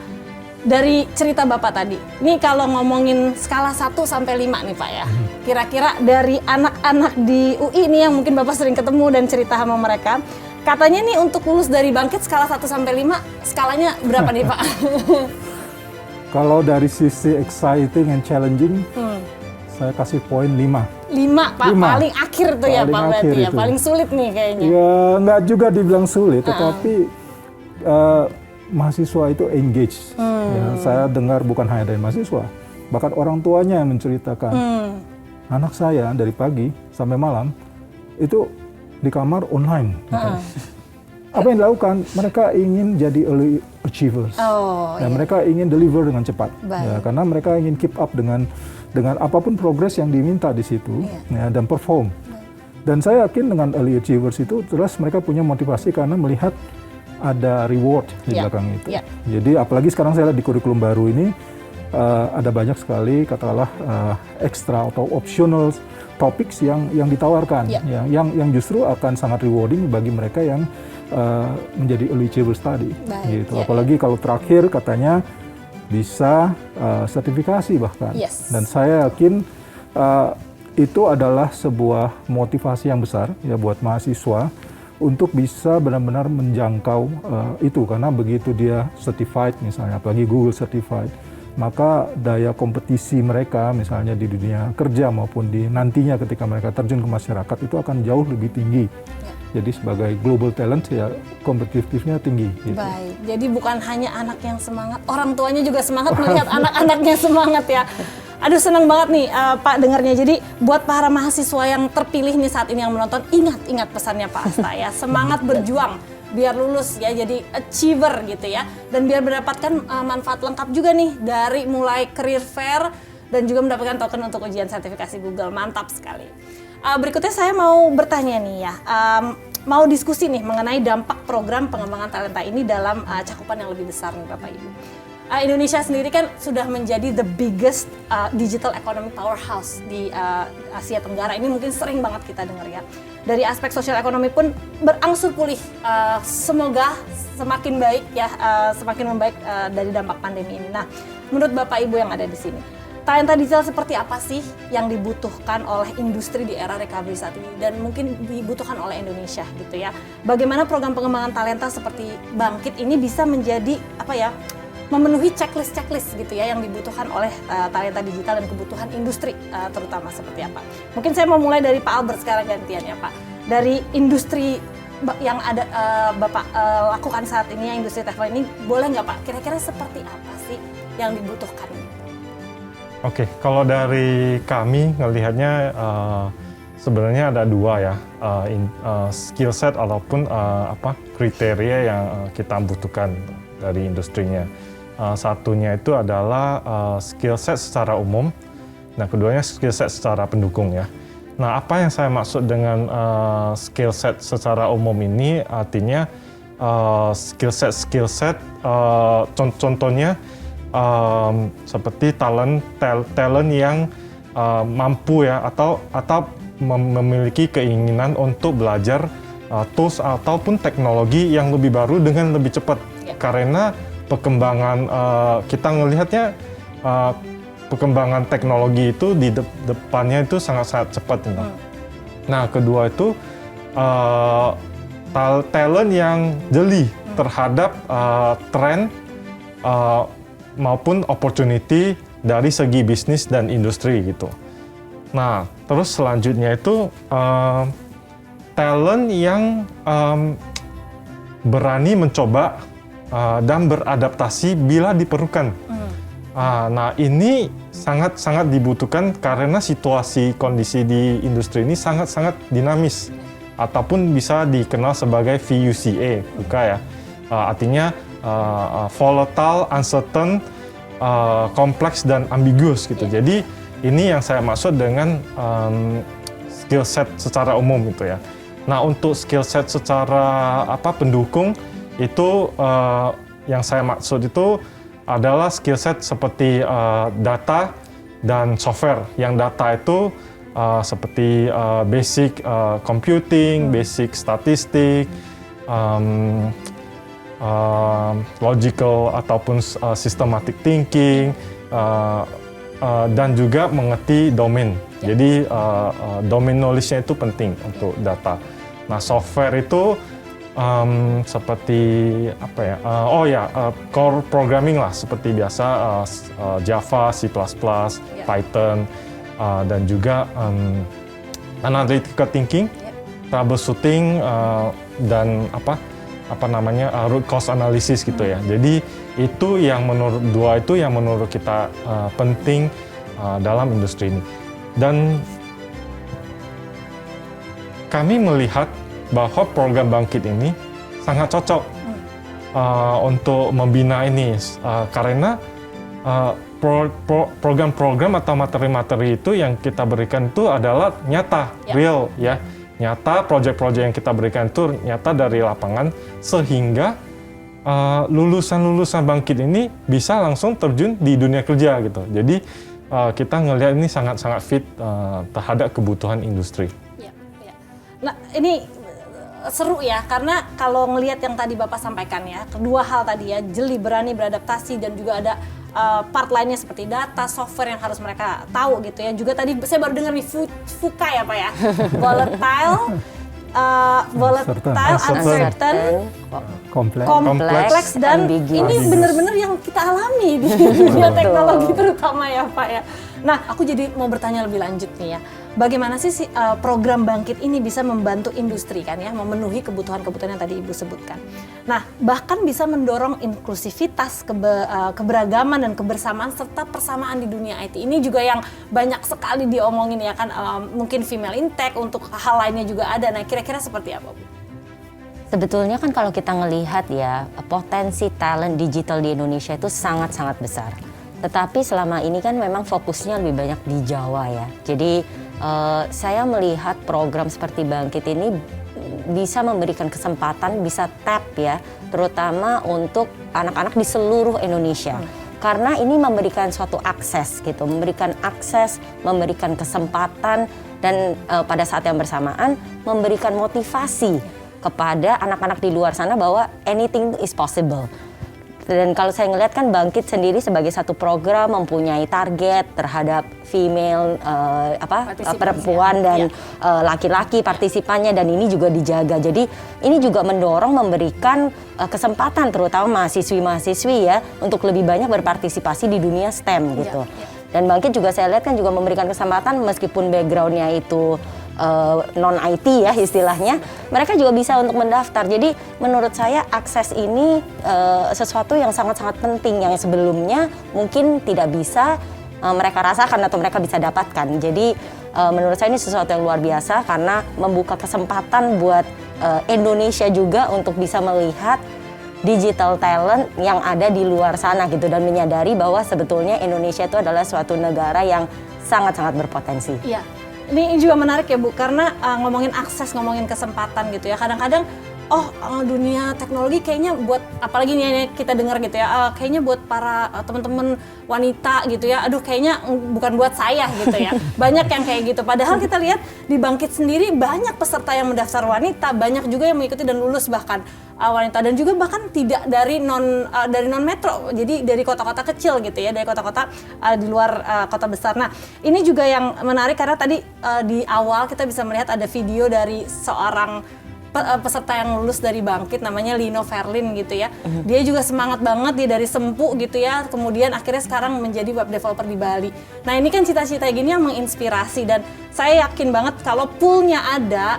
dari cerita Bapak tadi, ini kalau ngomongin skala 1 sampai 5 nih Pak ya. Kira-kira dari anak-anak di UI nih yang mungkin Bapak sering ketemu dan cerita sama mereka, katanya nih untuk lulus dari Bangkit skala 1 sampai 5, skalanya berapa nih Pak? Kalau dari sisi exciting and challenging, saya kasih poin 5. 5 Pak, paling akhir tuh ya Pak berarti ya, paling sulit nih kayaknya. Ya nggak juga dibilang sulit, tetapi mahasiswa itu engage. Ya, saya dengar bukan hanya dari mahasiswa, bahkan orang tuanya yang menceritakan. Anak saya dari pagi sampai malam itu di kamar online. Apa yang dilakukan? Mereka ingin jadi early achievers. Mereka ingin deliver dengan cepat. Ya, karena mereka ingin keep up dengan apapun progres yang diminta di situ ya, dan perform. Dan saya yakin dengan early achievers itu terus mereka punya motivasi karena melihat ada reward di belakang itu. Jadi apalagi sekarang saya lihat di kurikulum baru ini ada banyak sekali katakanlah extra atau optional topics yang ditawarkan, yang justru akan sangat rewarding bagi mereka yang menjadi early achievers tadi. Gitu. Apalagi kalau terakhir katanya bisa sertifikasi bahkan. Dan saya yakin itu adalah sebuah motivasi yang besar ya buat mahasiswa untuk bisa benar-benar menjangkau itu karena begitu dia certified misalnya, apalagi Google certified, maka daya kompetisi mereka misalnya di dunia kerja maupun di nantinya ketika mereka terjun ke masyarakat itu akan jauh lebih tinggi. Jadi sebagai global talent ya kompetitifnya tinggi. Gitu. Baik, jadi bukan hanya anak yang semangat, orang tuanya juga semangat melihat anak-anaknya semangat ya. Aduh seneng banget nih Pak dengarnya. Jadi buat para mahasiswa yang terpilih nih saat ini yang menonton, ingat pesannya Pak Asta ya. Semangat berjuang biar lulus ya, jadi achiever gitu ya. Dan biar mendapatkan manfaat lengkap juga nih dari mulai career fair dan juga mendapatkan token untuk ujian sertifikasi Google. Mantap sekali. Berikutnya saya mau bertanya nih ya. Mau diskusi nih mengenai dampak program pengembangan talenta ini dalam cakupan yang lebih besar nih Bapak Ibu. Indonesia sendiri kan sudah menjadi the biggest digital economy powerhouse di Asia Tenggara. Ini mungkin sering banget kita dengar ya. Dari aspek sosial ekonomi pun berangsur pulih. Semoga semakin baik ya, semakin membaik dari dampak pandemi ini. Nah, menurut Bapak Ibu yang ada di sini, talenta digital seperti apa sih yang dibutuhkan oleh industri di era recovery saat ini dan mungkin dibutuhkan oleh Indonesia gitu ya. Bagaimana program pengembangan talenta seperti Bangkit ini bisa menjadi apa ya? Memenuhi checklist gitu ya yang dibutuhkan oleh talenta digital dan kebutuhan industri terutama seperti apa. Mungkin saya mau mulai dari Pak Albert sekarang gantian ya Pak. Dari industri yang ada Bapak lakukan saat ini, industri teknologi ini, boleh nggak Pak? Kira-kira seperti apa sih yang dibutuhkan? Oke, kalau dari kami ngelihatnya sebenarnya ada dua ya, skill set ataupun kriteria yang kita butuhkan dari industrinya. Satunya itu adalah skill set secara umum, nah keduanya skill set secara pendukung ya. Nah apa yang saya maksud dengan skill set secara umum ini artinya skill set contohnya seperti talent yang mampu ya atau memiliki keinginan untuk belajar tools ataupun teknologi yang lebih baru dengan lebih cepat karena perkembangan kita ngelihatnya perkembangan teknologi itu di depannya itu sangat cepat. Nah kedua itu talent yang jeli terhadap tren maupun opportunity dari segi bisnis dan industri gitu. Nah terus selanjutnya itu talent yang berani mencoba dan beradaptasi bila diperlukan. Nah ini sangat dibutuhkan karena situasi kondisi di industri ini sangat dinamis ataupun bisa dikenal sebagai VUCA, ya. Artinya volatile, uncertain, kompleks dan ambiguous gitu. Jadi ini yang saya maksud dengan skill set secara umum gitu ya. Nah untuk skill set secara pendukung itu yang saya maksud itu adalah skill set seperti data dan software. Yang data itu seperti basic computing, basic statistik, logical ataupun systematic thinking, dan juga mengerti domain. Jadi domain knowledge-nya itu penting untuk data. Nah software itu seperti core programming lah seperti biasa Java, C++, Python, dan juga analytical thinking, troubleshooting, dan root cause analysis gitu ya. Jadi itu yang menurut kita penting dalam industri ini. Dan kami melihat bahwa program Bangkit ini sangat cocok untuk membina ini karena program-program atau materi-materi itu yang kita berikan itu adalah nyata, real ya, nyata. Proyek-proyek yang kita berikan itu nyata dari lapangan sehingga lulusan Bangkit ini bisa langsung terjun di dunia kerja gitu. Jadi kita ngelihat ini sangat fit terhadap kebutuhan industri. Nah ini seru ya, karena kalau ngelihat yang tadi Bapak sampaikan ya, kedua hal tadi ya, jeli, berani beradaptasi, dan juga ada part lainnya seperti data, software yang harus mereka tahu gitu ya. Juga tadi saya baru dengar nih VUCA ya Pak ya, volatile, uncertain, kompleks, dan ini benar-benar yang kita alami di dunia teknologi terutama ya Pak ya. Nah aku jadi mau bertanya lebih lanjut nih ya, bagaimana sih program Bangkit ini bisa membantu industri kan ya, memenuhi kebutuhan-kebutuhan yang tadi Ibu sebutkan. Nah, bahkan bisa mendorong inklusivitas, keberagaman dan kebersamaan serta persamaan di dunia IT. Ini juga yang banyak sekali diomongin ya kan, mungkin female in tech, untuk hal lainnya juga ada. Nah, kira-kira seperti apa, Bu? Sebetulnya kan kalau kita ngelihat ya, potensi talent digital di Indonesia itu sangat-sangat besar. Tetapi selama ini kan memang fokusnya lebih banyak di Jawa ya. Jadi saya melihat program seperti Bangkit ini bisa memberikan kesempatan, bisa tap ya, terutama untuk anak-anak di seluruh Indonesia. Karena ini memberikan suatu akses gitu, memberikan akses, memberikan kesempatan, dan pada saat yang bersamaan memberikan motivasi kepada anak-anak di luar sana bahwa anything is possible. Dan kalau saya ngelihat kan Bangkit sendiri sebagai satu program mempunyai target terhadap female perempuan dan laki-laki partisipannya, dan ini juga dijaga. Jadi ini juga mendorong, memberikan kesempatan terutama mahasiswi-mahasiswi ya untuk lebih banyak berpartisipasi di dunia STEM gitu. Dan Bangkit juga saya lihat kan juga memberikan kesempatan meskipun backgroundnya itu non-IT ya istilahnya, mereka juga bisa untuk mendaftar. Jadi menurut saya akses ini sesuatu yang sangat-sangat penting yang sebelumnya mungkin tidak bisa mereka rasakan atau mereka bisa dapatkan. Jadi menurut saya ini sesuatu yang luar biasa karena membuka kesempatan buat Indonesia juga untuk bisa melihat digital talent yang ada di luar sana gitu, dan menyadari bahwa sebetulnya Indonesia itu adalah suatu negara yang sangat-sangat berpotensi. Iya. Ini juga menarik ya Bu, karena ngomongin akses, ngomongin kesempatan gitu ya. Kadang-kadang dunia teknologi kayaknya buat, apalagi nih kita dengar gitu ya, kayaknya buat para teman-teman wanita gitu ya, aduh kayaknya bukan buat saya gitu ya. Banyak yang kayak gitu. Padahal kita lihat di Bangkit sendiri banyak peserta yang mendaftar wanita, banyak juga yang mengikuti dan lulus bahkan wanita, dan juga bahkan tidak dari non metro, jadi dari kota-kota kecil gitu ya, dari kota-kota di luar kota besar. Nah, ini juga yang menarik karena tadi di awal kita bisa melihat ada video dari seorang peserta yang lulus dari Bangkit, namanya Lino Verlin gitu ya. Dia juga semangat banget, dia dari Sempu gitu ya, kemudian akhirnya sekarang menjadi web developer di Bali. Nah, ini kan cita-cita gini yang menginspirasi, dan saya yakin banget kalau poolnya ada,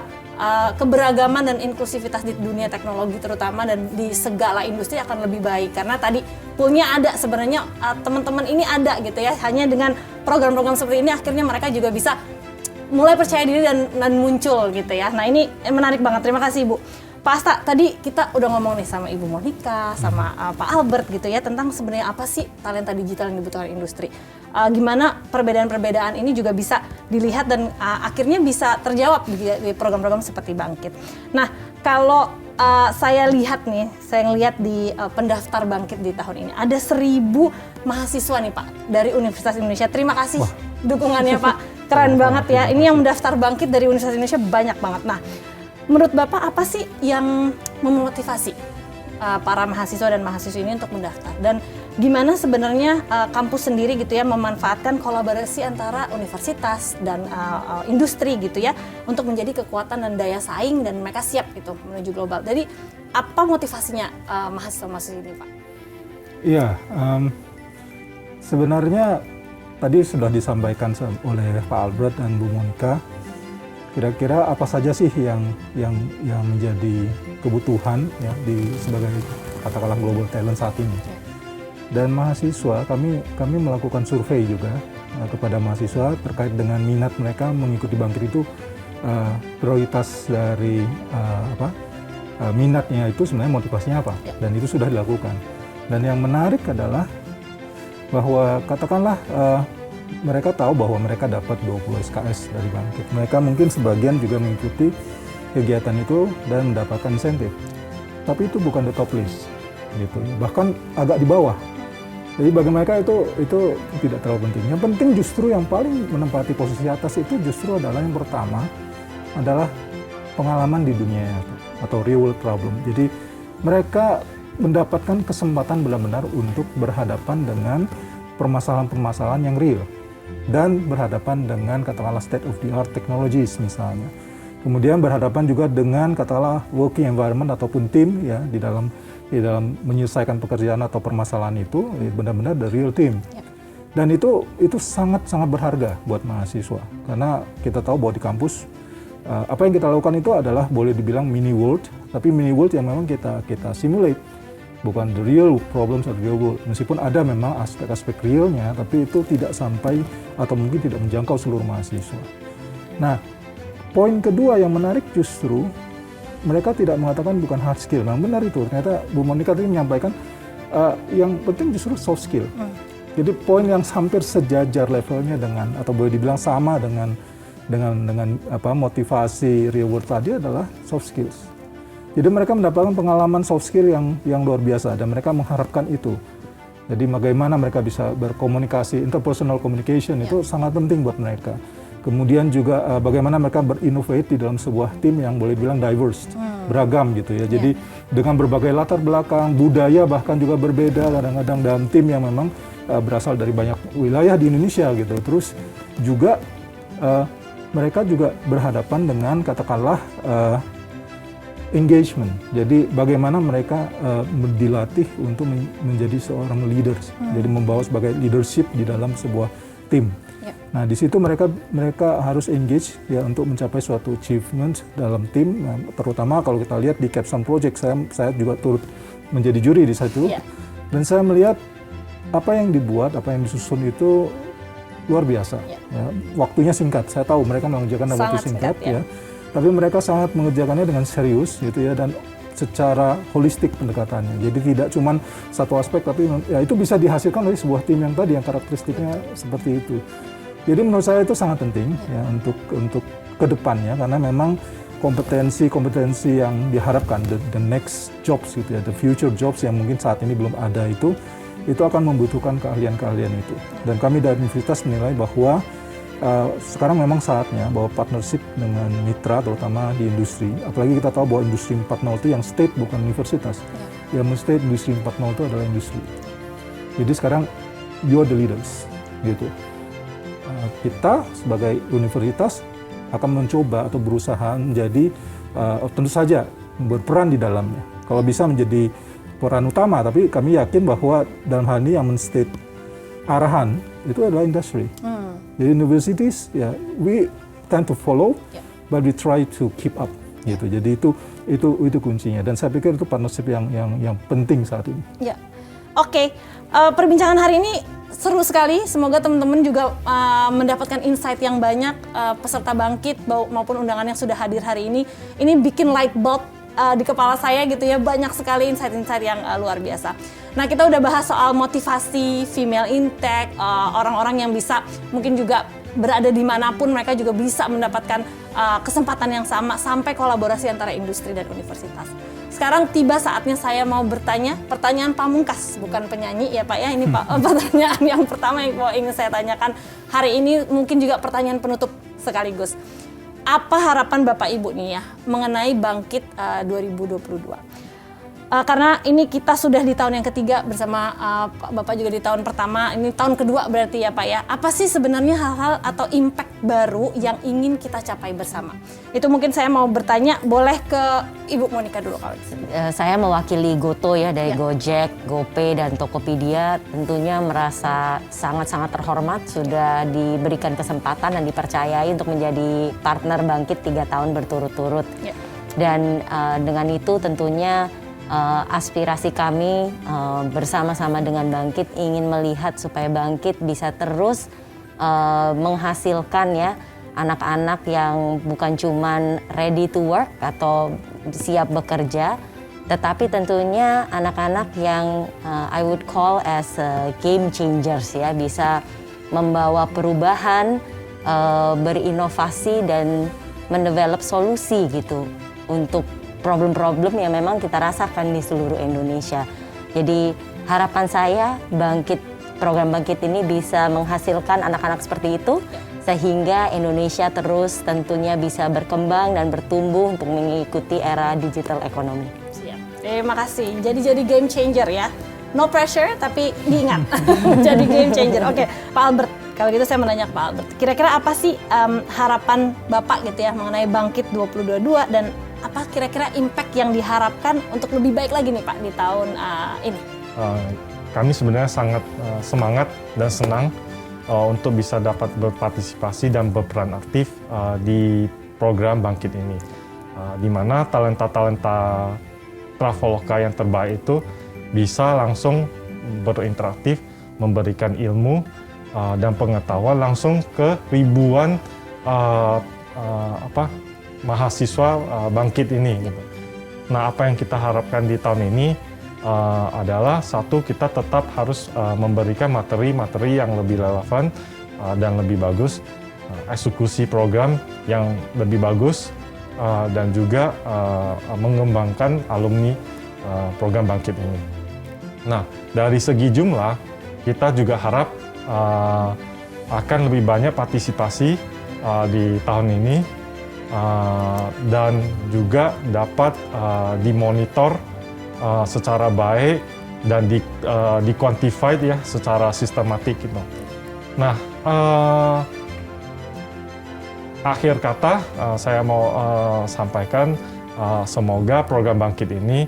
keberagaman dan inklusivitas di dunia teknologi terutama dan di segala industri akan lebih baik, karena tadi poolnya ada sebenarnya, teman-teman ini ada gitu ya. Hanya dengan program-program seperti ini akhirnya mereka juga bisa mulai percaya diri dan muncul gitu ya. Nah, ini menarik banget. Terima kasih Ibu. Pak Asta, tadi kita udah ngomong nih sama Ibu Monica, sama Pak Albert gitu ya, tentang sebenarnya apa sih talenta digital yang dibutuhkan industri. Gimana perbedaan-perbedaan ini juga bisa dilihat dan akhirnya bisa terjawab di program-program seperti Bangkit. Nah, kalau saya lihat nih, saya ngelihat di pendaftar Bangkit di tahun ini, ada 1.000 mahasiswa nih Pak, dari Universitas Indonesia. Terima kasih dukungannya Pak. Keren banget ya, ini yang mendaftar Bangkit dari Universitas Indonesia banyak banget. Nah, menurut Bapak apa sih yang memotivasi para mahasiswa dan mahasiswi ini untuk mendaftar? Dan gimana sebenarnya kampus sendiri gitu ya memanfaatkan kolaborasi antara universitas dan industri gitu ya untuk menjadi kekuatan dan daya saing, dan mereka siap gitu menuju global. Jadi apa motivasinya mahasiswa-mahasiswa ini Pak? Iya, sebenarnya tadi sudah disampaikan oleh Pak Albert dan Bu Monica. Kira-kira apa saja sih yang menjadi kebutuhan ya sebagai katakanlah global talent saat ini? Dan mahasiswa, kami melakukan survei juga kepada mahasiswa terkait dengan minat mereka mengikuti Bangkit itu, prioritas dari minatnya itu sebenarnya motivasinya apa? Dan itu sudah dilakukan. Dan yang menarik adalah bahwa katakanlah mereka tahu bahwa mereka dapat 20 SKS dari Bangkit. Mereka mungkin sebagian juga mengikuti kegiatan itu dan mendapatkan insentif. Tapi itu bukan the top list, gitu. Bahkan agak di bawah. Jadi bagi mereka itu tidak terlalu penting. Yang penting justru yang paling menempati posisi atas itu justru adalah yang pertama adalah pengalaman di dunia nyata atau real world problem. Jadi mereka mendapatkan kesempatan benar-benar untuk berhadapan dengan permasalahan-permasalahan yang real dan berhadapan dengan katakanlah state of the art technologies misalnya. Kemudian berhadapan juga dengan katakanlah working environment ataupun tim ya di dalam menyelesaikan pekerjaan atau permasalahan itu benar-benar the real team. Dan itu sangat-sangat berharga buat mahasiswa. Karena kita tahu bahwa di kampus, apa yang kita lakukan itu adalah boleh dibilang mini world, tapi mini world yang memang kita simulate. Bukan the real problems of the real world. Meskipun ada memang aspek-aspek realnya, tapi itu tidak sampai atau mungkin tidak menjangkau seluruh mahasiswa. Nah, poin kedua yang menarik justru mereka tidak mengatakan bukan hard skill. Nah, benar itu. Ternyata Bu Monica tadi menyampaikan yang penting justru soft skill. Jadi poin yang hampir sejajar levelnya dengan atau boleh dibilang sama dengan motivasi real world tadi adalah soft skills. Jadi mereka mendapatkan pengalaman soft skill yang luar biasa dan mereka mengharapkan itu. Jadi bagaimana mereka bisa berkomunikasi, interpersonal communication itu sangat penting buat mereka. Kemudian juga bagaimana mereka berinnovate di dalam sebuah tim yang boleh dibilang diverse, beragam gitu ya. Jadi dengan berbagai latar belakang, budaya bahkan juga berbeda kadang-kadang dalam tim yang memang berasal dari banyak wilayah di Indonesia gitu. Terus juga mereka juga berhadapan dengan katakanlah engagement. Jadi bagaimana mereka dilatih untuk menjadi seorang leaders. Jadi membawa sebagai leadership di dalam sebuah tim. Nah, di situ mereka harus engage ya untuk mencapai suatu achievement dalam tim. Nah, terutama kalau kita lihat di Capstone Project, saya juga turut menjadi juri di situ. Dan saya melihat apa yang dibuat, apa yang disusun itu luar biasa. Ya. Waktunya singkat. Saya tahu mereka mengerjakan dalam waktu singkat ya. Tapi mereka sangat mengerjakannya dengan serius gitu ya, dan secara holistik pendekatannya. Jadi tidak cuma satu aspek, tapi ya itu bisa dihasilkan dari sebuah tim yang tadi yang karakteristiknya seperti itu. Jadi menurut saya itu sangat penting ya untuk kedepannya, karena memang kompetensi yang diharapkan the next jobs gitu ya, the future jobs yang mungkin saat ini belum ada itu akan membutuhkan keahlian-keahlian itu. Dan kami dari universitas menilai bahwa sekarang memang saatnya bahwa partnership dengan mitra terutama di industri, apalagi kita tahu bahwa industri 4.0 itu yang state bukan universitas. Yang state industri 4.0 itu adalah industri. Jadi sekarang you are the leaders gitu. Kita sebagai universitas akan mencoba atau berusaha menjadi tentu saja berperan di dalamnya. Kalau bisa menjadi peran utama, tapi kami yakin bahwa dalam hal ini yang men-state arahan itu adalah industri. Jadi universities ya we tend to follow, but we try to keep up gitu. Jadi itu kuncinya, dan saya pikir itu partnership yang penting saat ini. Ya, oke. Perbincangan hari ini seru sekali. Semoga teman-teman juga mendapatkan insight yang banyak. Peserta Bangkit maupun undangan yang sudah hadir hari ini bikin light bulb di kepala saya gitu ya, banyak sekali insight-insight yang luar biasa. Nah, kita udah bahas soal motivasi female in tech, orang-orang yang bisa mungkin juga berada dimanapun mereka juga bisa mendapatkan kesempatan yang sama, sampai kolaborasi antara industri dan universitas. Sekarang tiba saatnya saya mau bertanya pertanyaan pamungkas, bukan penyanyi ya Pak ya, ini Pak pertanyaan yang pertama yang ingin saya tanyakan hari ini, mungkin juga pertanyaan penutup sekaligus. Apa harapan Bapak Ibu nih ya mengenai Bangkit 2022? Karena ini kita sudah di tahun yang ketiga bersama Bapak juga di tahun pertama, ini tahun kedua berarti ya Pak ya. Apa sih sebenarnya hal-hal atau impact baru yang ingin kita capai bersama? Itu mungkin saya mau bertanya, boleh ke Ibu Monica dulu kalau gitu. Saya mewakili Goto ya, dari Gojek, GoPay, dan Tokopedia. Tentunya merasa sangat-sangat terhormat sudah diberikan kesempatan dan dipercayai untuk menjadi partner Bangkit 3 tahun berturut-turut. Dan dengan itu tentunya aspirasi kami bersama-sama dengan Bangkit ingin melihat supaya Bangkit bisa terus menghasilkan ya anak-anak yang bukan cuman ready to work atau siap bekerja, tetapi tentunya anak-anak yang I would call as game changers ya, bisa membawa perubahan, berinovasi dan mendevelop solusi gitu untuk problem-problem yang memang kita rasakan di seluruh Indonesia. Jadi harapan saya program Bangkit ini bisa menghasilkan anak-anak seperti itu, sehingga Indonesia terus tentunya bisa berkembang dan bertumbuh untuk mengikuti era digital ekonomi. Siap. Terima kasih. Jadi game changer ya. No pressure tapi diingat. Jadi game changer. Oke, Pak Albert. Kalau gitu saya menanya ke Pak Albert. Kira-kira apa sih harapan Bapak gitu ya mengenai Bangkit 2022, dan apa kira-kira impact yang diharapkan untuk lebih baik lagi nih Pak di tahun ini? kami sebenarnya sangat semangat dan senang untuk bisa dapat berpartisipasi dan berperan aktif di program Bangkit ini, di mana talenta-talenta Traveloka yang terbaik itu bisa langsung berinteraktif, memberikan ilmu dan pengetahuan langsung ke ribuan mahasiswa Bangkit ini. Gitu. Nah, apa yang kita harapkan di tahun ini adalah satu, kita tetap harus memberikan materi-materi yang lebih relevan dan lebih bagus, eksekusi program yang lebih bagus, dan juga mengembangkan alumni program Bangkit ini. Nah, dari segi jumlah, kita juga harap akan lebih banyak partisipasi di tahun ini, dan juga dapat dimonitor secara baik dan di-quantified ya secara sistematik gitu. Nah, akhir kata saya mau sampaikan semoga program Bangkit ini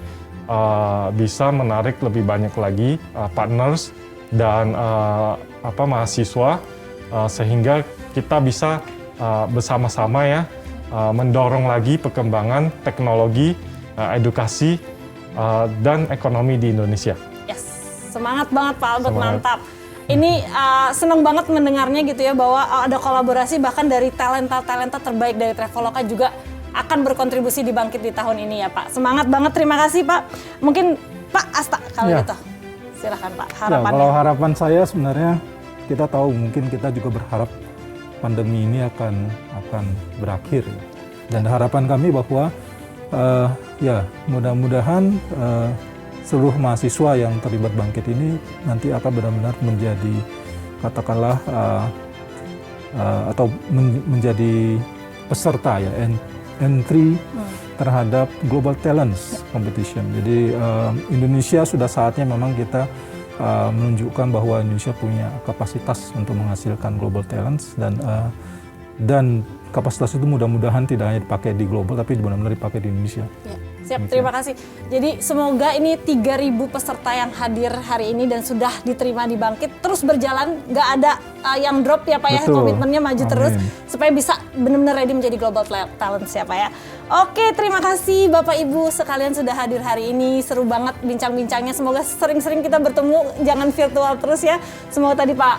bisa menarik lebih banyak lagi partners dan mahasiswa sehingga kita bisa bersama-sama ya mendorong lagi perkembangan teknologi, edukasi dan ekonomi di Indonesia. Yes, semangat banget Pak Albert, mantap. Ini senang banget mendengarnya gitu ya, bahwa ada kolaborasi bahkan dari talenta-talenta terbaik dari Traveloka juga akan berkontribusi di Bangkit di tahun ini ya Pak. Semangat banget, terima kasih Pak. Mungkin Pak Asta kalau gitu, silakan Pak harapannya. Ya, kalau harapan saya sebenarnya kita tahu mungkin kita juga berharap pandemi ini akan berakhir. Dan harapan kami bahwa mudah-mudahan seluruh mahasiswa yang terlibat Bangkit ini nanti akan benar-benar menjadi katakanlah atau menjadi peserta ya entry terhadap Global Talents Competition. Jadi Indonesia sudah saatnya memang kita menunjukkan bahwa Indonesia punya kapasitas untuk menghasilkan Global Talents dan kapasitas itu mudah-mudahan tidak hanya dipakai di global tapi benar-benar dipakai di Indonesia. Ya, siap, terima kasih. Jadi semoga ini 3.000 peserta yang hadir hari ini dan sudah diterima di Bangkit terus berjalan, nggak ada yang drop ya Pak ya, komitmennya maju terus supaya bisa benar-benar ready menjadi global talent ya Pak ya. Oke, terima kasih Bapak Ibu sekalian sudah hadir hari ini, seru banget bincang-bincangnya, semoga sering-sering kita bertemu, jangan virtual terus ya. Semoga tadi Pak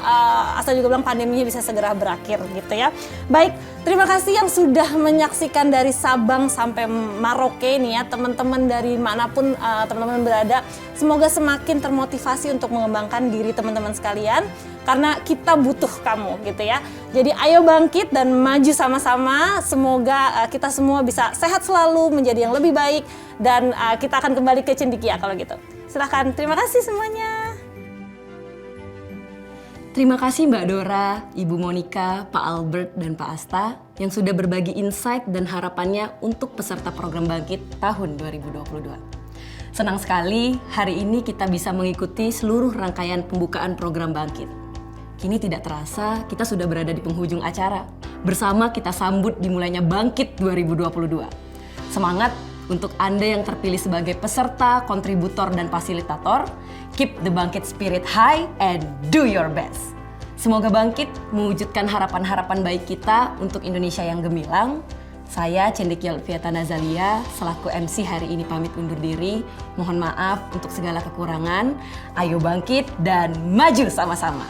Asta juga bilang pandeminya bisa segera berakhir gitu ya. Baik, terima kasih yang sudah menyaksikan dari Sabang sampai Merauke nih ya, teman-teman dari manapun teman-teman berada. Semoga semakin termotivasi untuk mengembangkan diri teman-teman sekalian, karena kita butuh kamu gitu ya. Jadi ayo bangkit dan maju sama-sama. Semoga kita semua bisa sehat selalu, menjadi yang lebih baik, dan kita akan kembali ke Cendekia kalau gitu. Silahkan, terima kasih semuanya. Terima kasih Mbak Dora, Ibu Monica, Pak Albert, dan Pak Asta yang sudah berbagi insight dan harapannya untuk peserta program Bangkit tahun 2022. Senang sekali hari ini kita bisa mengikuti seluruh rangkaian pembukaan program Bangkit. Kini tidak terasa kita sudah berada di penghujung acara. Bersama kita sambut dimulainya Bangkit 2022. Semangat untuk Anda yang terpilih sebagai peserta, kontributor, dan fasilitator. Keep the Bangkit spirit high and do your best. Semoga Bangkit mewujudkan harapan-harapan baik kita untuk Indonesia yang gemilang. Saya Cendekia Lutfiata Nazalia selaku MC hari ini pamit undur diri. Mohon maaf untuk segala kekurangan. Ayo bangkit dan maju sama-sama.